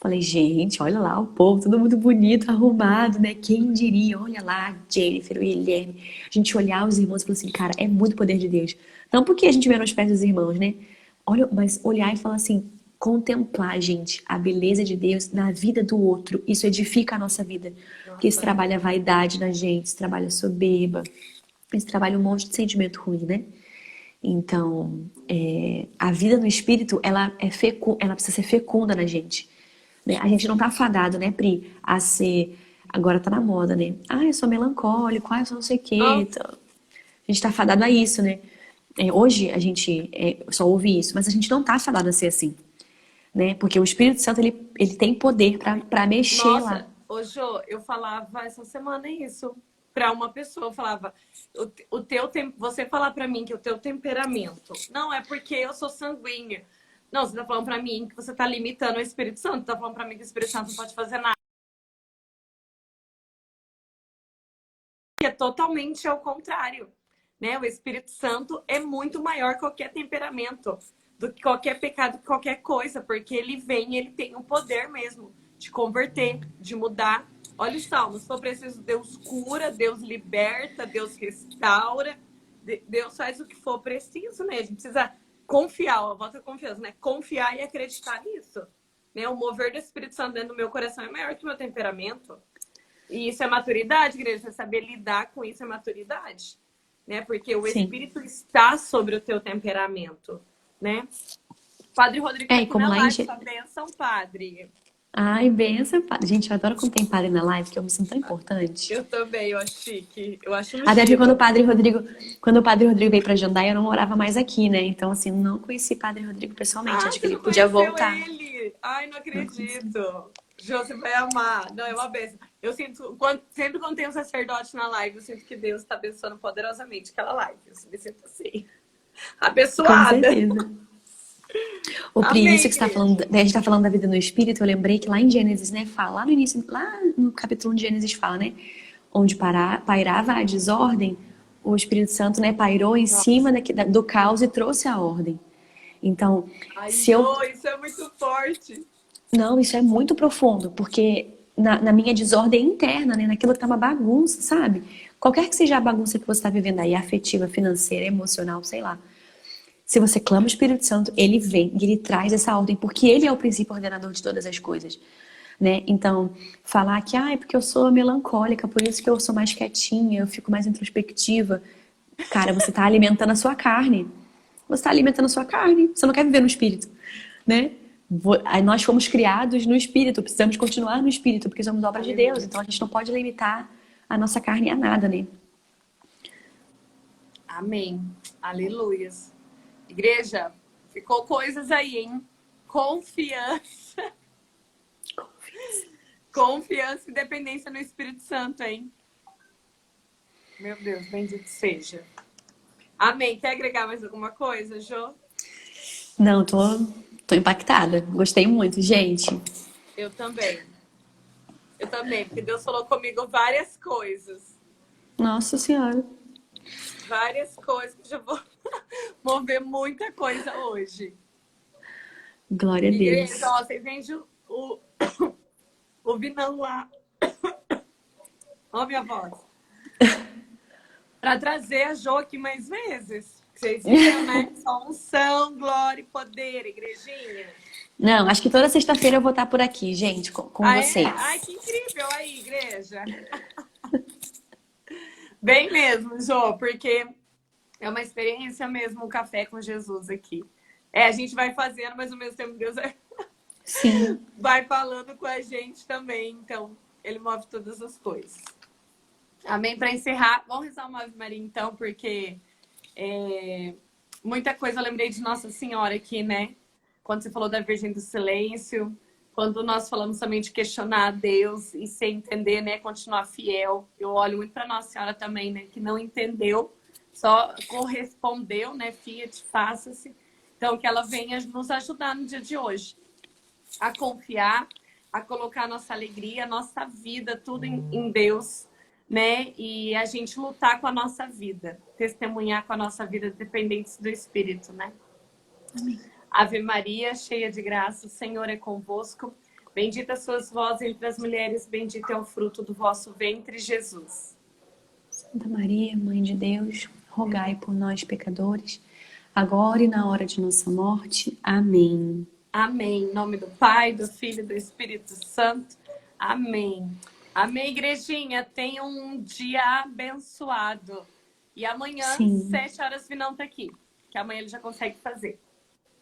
Falei, gente, olha lá o povo, todo mundo bonito, arrumado, né? Quem diria? Olha lá, a Jennifer, o Guilherme. A gente olhar os irmãos e falar assim, cara, é muito poder de Deus. Não porque a gente vê nos pés dos irmãos, né? Olha, mas olhar e falar assim, contemplar, gente, a beleza de Deus na vida do outro. Isso edifica a nossa vida. Porque isso nossa, trabalha a vaidade na gente, isso trabalha a soberba, isso trabalha um monte de sentimento ruim, né? Então, a vida no espírito, ela precisa ser fecunda na gente. Né? A gente não tá fadado, né, Pri, a ser. Agora tá na moda, né? Ah, eu sou melancólico, ah, eu sou não sei o quê. nossa. Então, a gente tá fadado a isso, né? Hoje a gente só ouve isso, mas a gente não tá fadado a ser assim, né? Porque o Espírito Santo, ele tem poder pra mexer lá. Nossa, ô Jô, eu falava essa semana isso para uma pessoa, eu falava, você falar para mim que o teu temperamento não é porque eu sou sanguínea. Não, você tá falando para mim que você tá limitando o Espírito Santo, tá falando para mim que o Espírito Santo não pode fazer nada. Que é totalmente ao contrário, né? O Espírito Santo é muito maior que qualquer temperamento, do que qualquer pecado, que qualquer coisa, porque ele vem, ele tem o poder mesmo de converter, de mudar. Olha os salmos, se for preciso, Deus cura, Deus liberta, Deus restaura, Deus faz o que for preciso, né? A gente precisa confiar, ó, volta a confiança, né? Confiar e acreditar nisso. Né? O mover do Espírito Santo dentro do meu coração é maior que o meu temperamento. E isso é maturidade, igreja. Você saber lidar com isso é maturidade. Né? Porque o Sim. Espírito está sobre o teu temperamento. Né? Padre Rodrigo tá E aqui como na lá em. live. Sua bênção, padre. Ai, benção, padre. Gente, eu adoro quando tem padre na live, que eu me sinto tão importante. Eu também, eu acho chique. Eu acho Até porque ungido. quando o Padre Rodrigo veio pra Jandaia, eu não morava mais aqui, né? Então, assim, não conheci o Padre Rodrigo pessoalmente. Ai, Acho que você ele não podia conheceu voltar. ele? Ai, não Não conheci. acredito. Jô, você vai amar. Não, é uma bênção. Eu sinto, sempre quando tem um sacerdote na live, eu sinto que Deus está abençoando poderosamente aquela live. Eu me sinto assim, Com abençoada. certeza. O Pri, Amém, isso que você tá igreja. falando, né, a gente tá falando da vida no Espírito, eu lembrei que lá em Gênesis, né, fala, lá no início, lá no capítulo 1 de Gênesis fala, né, onde pairava a desordem, o Espírito Santo, né, pairou em Nossa. cima do caos e trouxe a ordem. Então, Ai, se eu Jô, isso é muito forte. Não, isso é muito profundo, porque na minha desordem interna, né, naquilo que tá uma bagunça, sabe? Qualquer que seja a bagunça que você está vivendo aí, afetiva, financeira, emocional, sei lá. Se você clama o Espírito Santo, ele vem e ele traz essa ordem, porque ele é o princípio ordenador de todas as coisas. Né? Então, falar que, é porque eu sou melancólica, por isso que eu sou mais quietinha, eu fico mais introspectiva. Cara, você está alimentando a sua carne. Você está alimentando a sua carne. Você não quer viver no espírito, né? Aí nós fomos criados no espírito, precisamos continuar no espírito, porque somos obra de Deus. Aleluia. Então a gente não pode limitar a nossa carne a nada, né? Amém. Aleluias. Igreja, ficou coisas aí, hein? Confiança. Confiança e dependência no Espírito Santo, hein? Meu Deus, bendito seja. Amém. Quer agregar mais alguma coisa, Jô? Não, tô impactada. Gostei muito, gente. Eu também. Eu também, porque Deus falou comigo várias coisas. Nossa Senhora. Várias coisas que já vou mover muita coisa hoje. Glória a Deus. Igreja, ó, vocês vendem o vinão lá. Ó, minha voz. Para trazer a Jo aqui mais vezes. Vocês viram, né? Só unção, glória e poder, igrejinha. Não, acho que toda sexta-feira eu vou estar por aqui, gente, com vocês. Ai, que incrível aí, igreja. Bem mesmo, Jo, porque é uma experiência mesmo o café com Jesus aqui. A gente vai fazendo, mas ao mesmo tempo Deus Sim. vai falando com a gente também. Então, ele move todas as coisas. Amém? Para encerrar, vamos rezar uma Ave Maria, então, porque muita coisa eu lembrei de Nossa Senhora aqui, né? Quando você falou da Virgem do Silêncio, quando nós falamos também de questionar a Deus e sem entender, né? Continuar fiel. Eu olho muito para Nossa Senhora também, né? Que não entendeu, só correspondeu, né? Fiat, faça-se. Então, que ela venha nos ajudar no dia de hoje a confiar, a colocar a nossa alegria, a nossa vida, tudo em Deus, né? E a gente lutar com a nossa vida, testemunhar com a nossa vida, dependentes do Espírito, né? Amém. Ave Maria, cheia de graça, o Senhor é convosco. Bendita sois vós entre as mulheres, bendito é o fruto do vosso ventre, Jesus. Santa Maria, Mãe de Deus, rogai por nós, pecadores, agora e na hora de nossa morte. Amém. Amém. Em nome do Pai, do Filho e do Espírito Santo. Amém. Amém, igrejinha. Tenham um dia abençoado. E amanhã, Sim. 7 horas, Vinão tá aqui. Que amanhã ele já consegue fazer.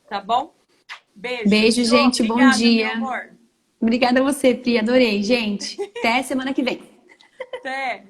Tá bom? Beijo. Beijo, Jô, gente. obrigada, Bom dia. meu amor. Obrigada a você, Pri. Adorei, gente. Até semana que vem. Até.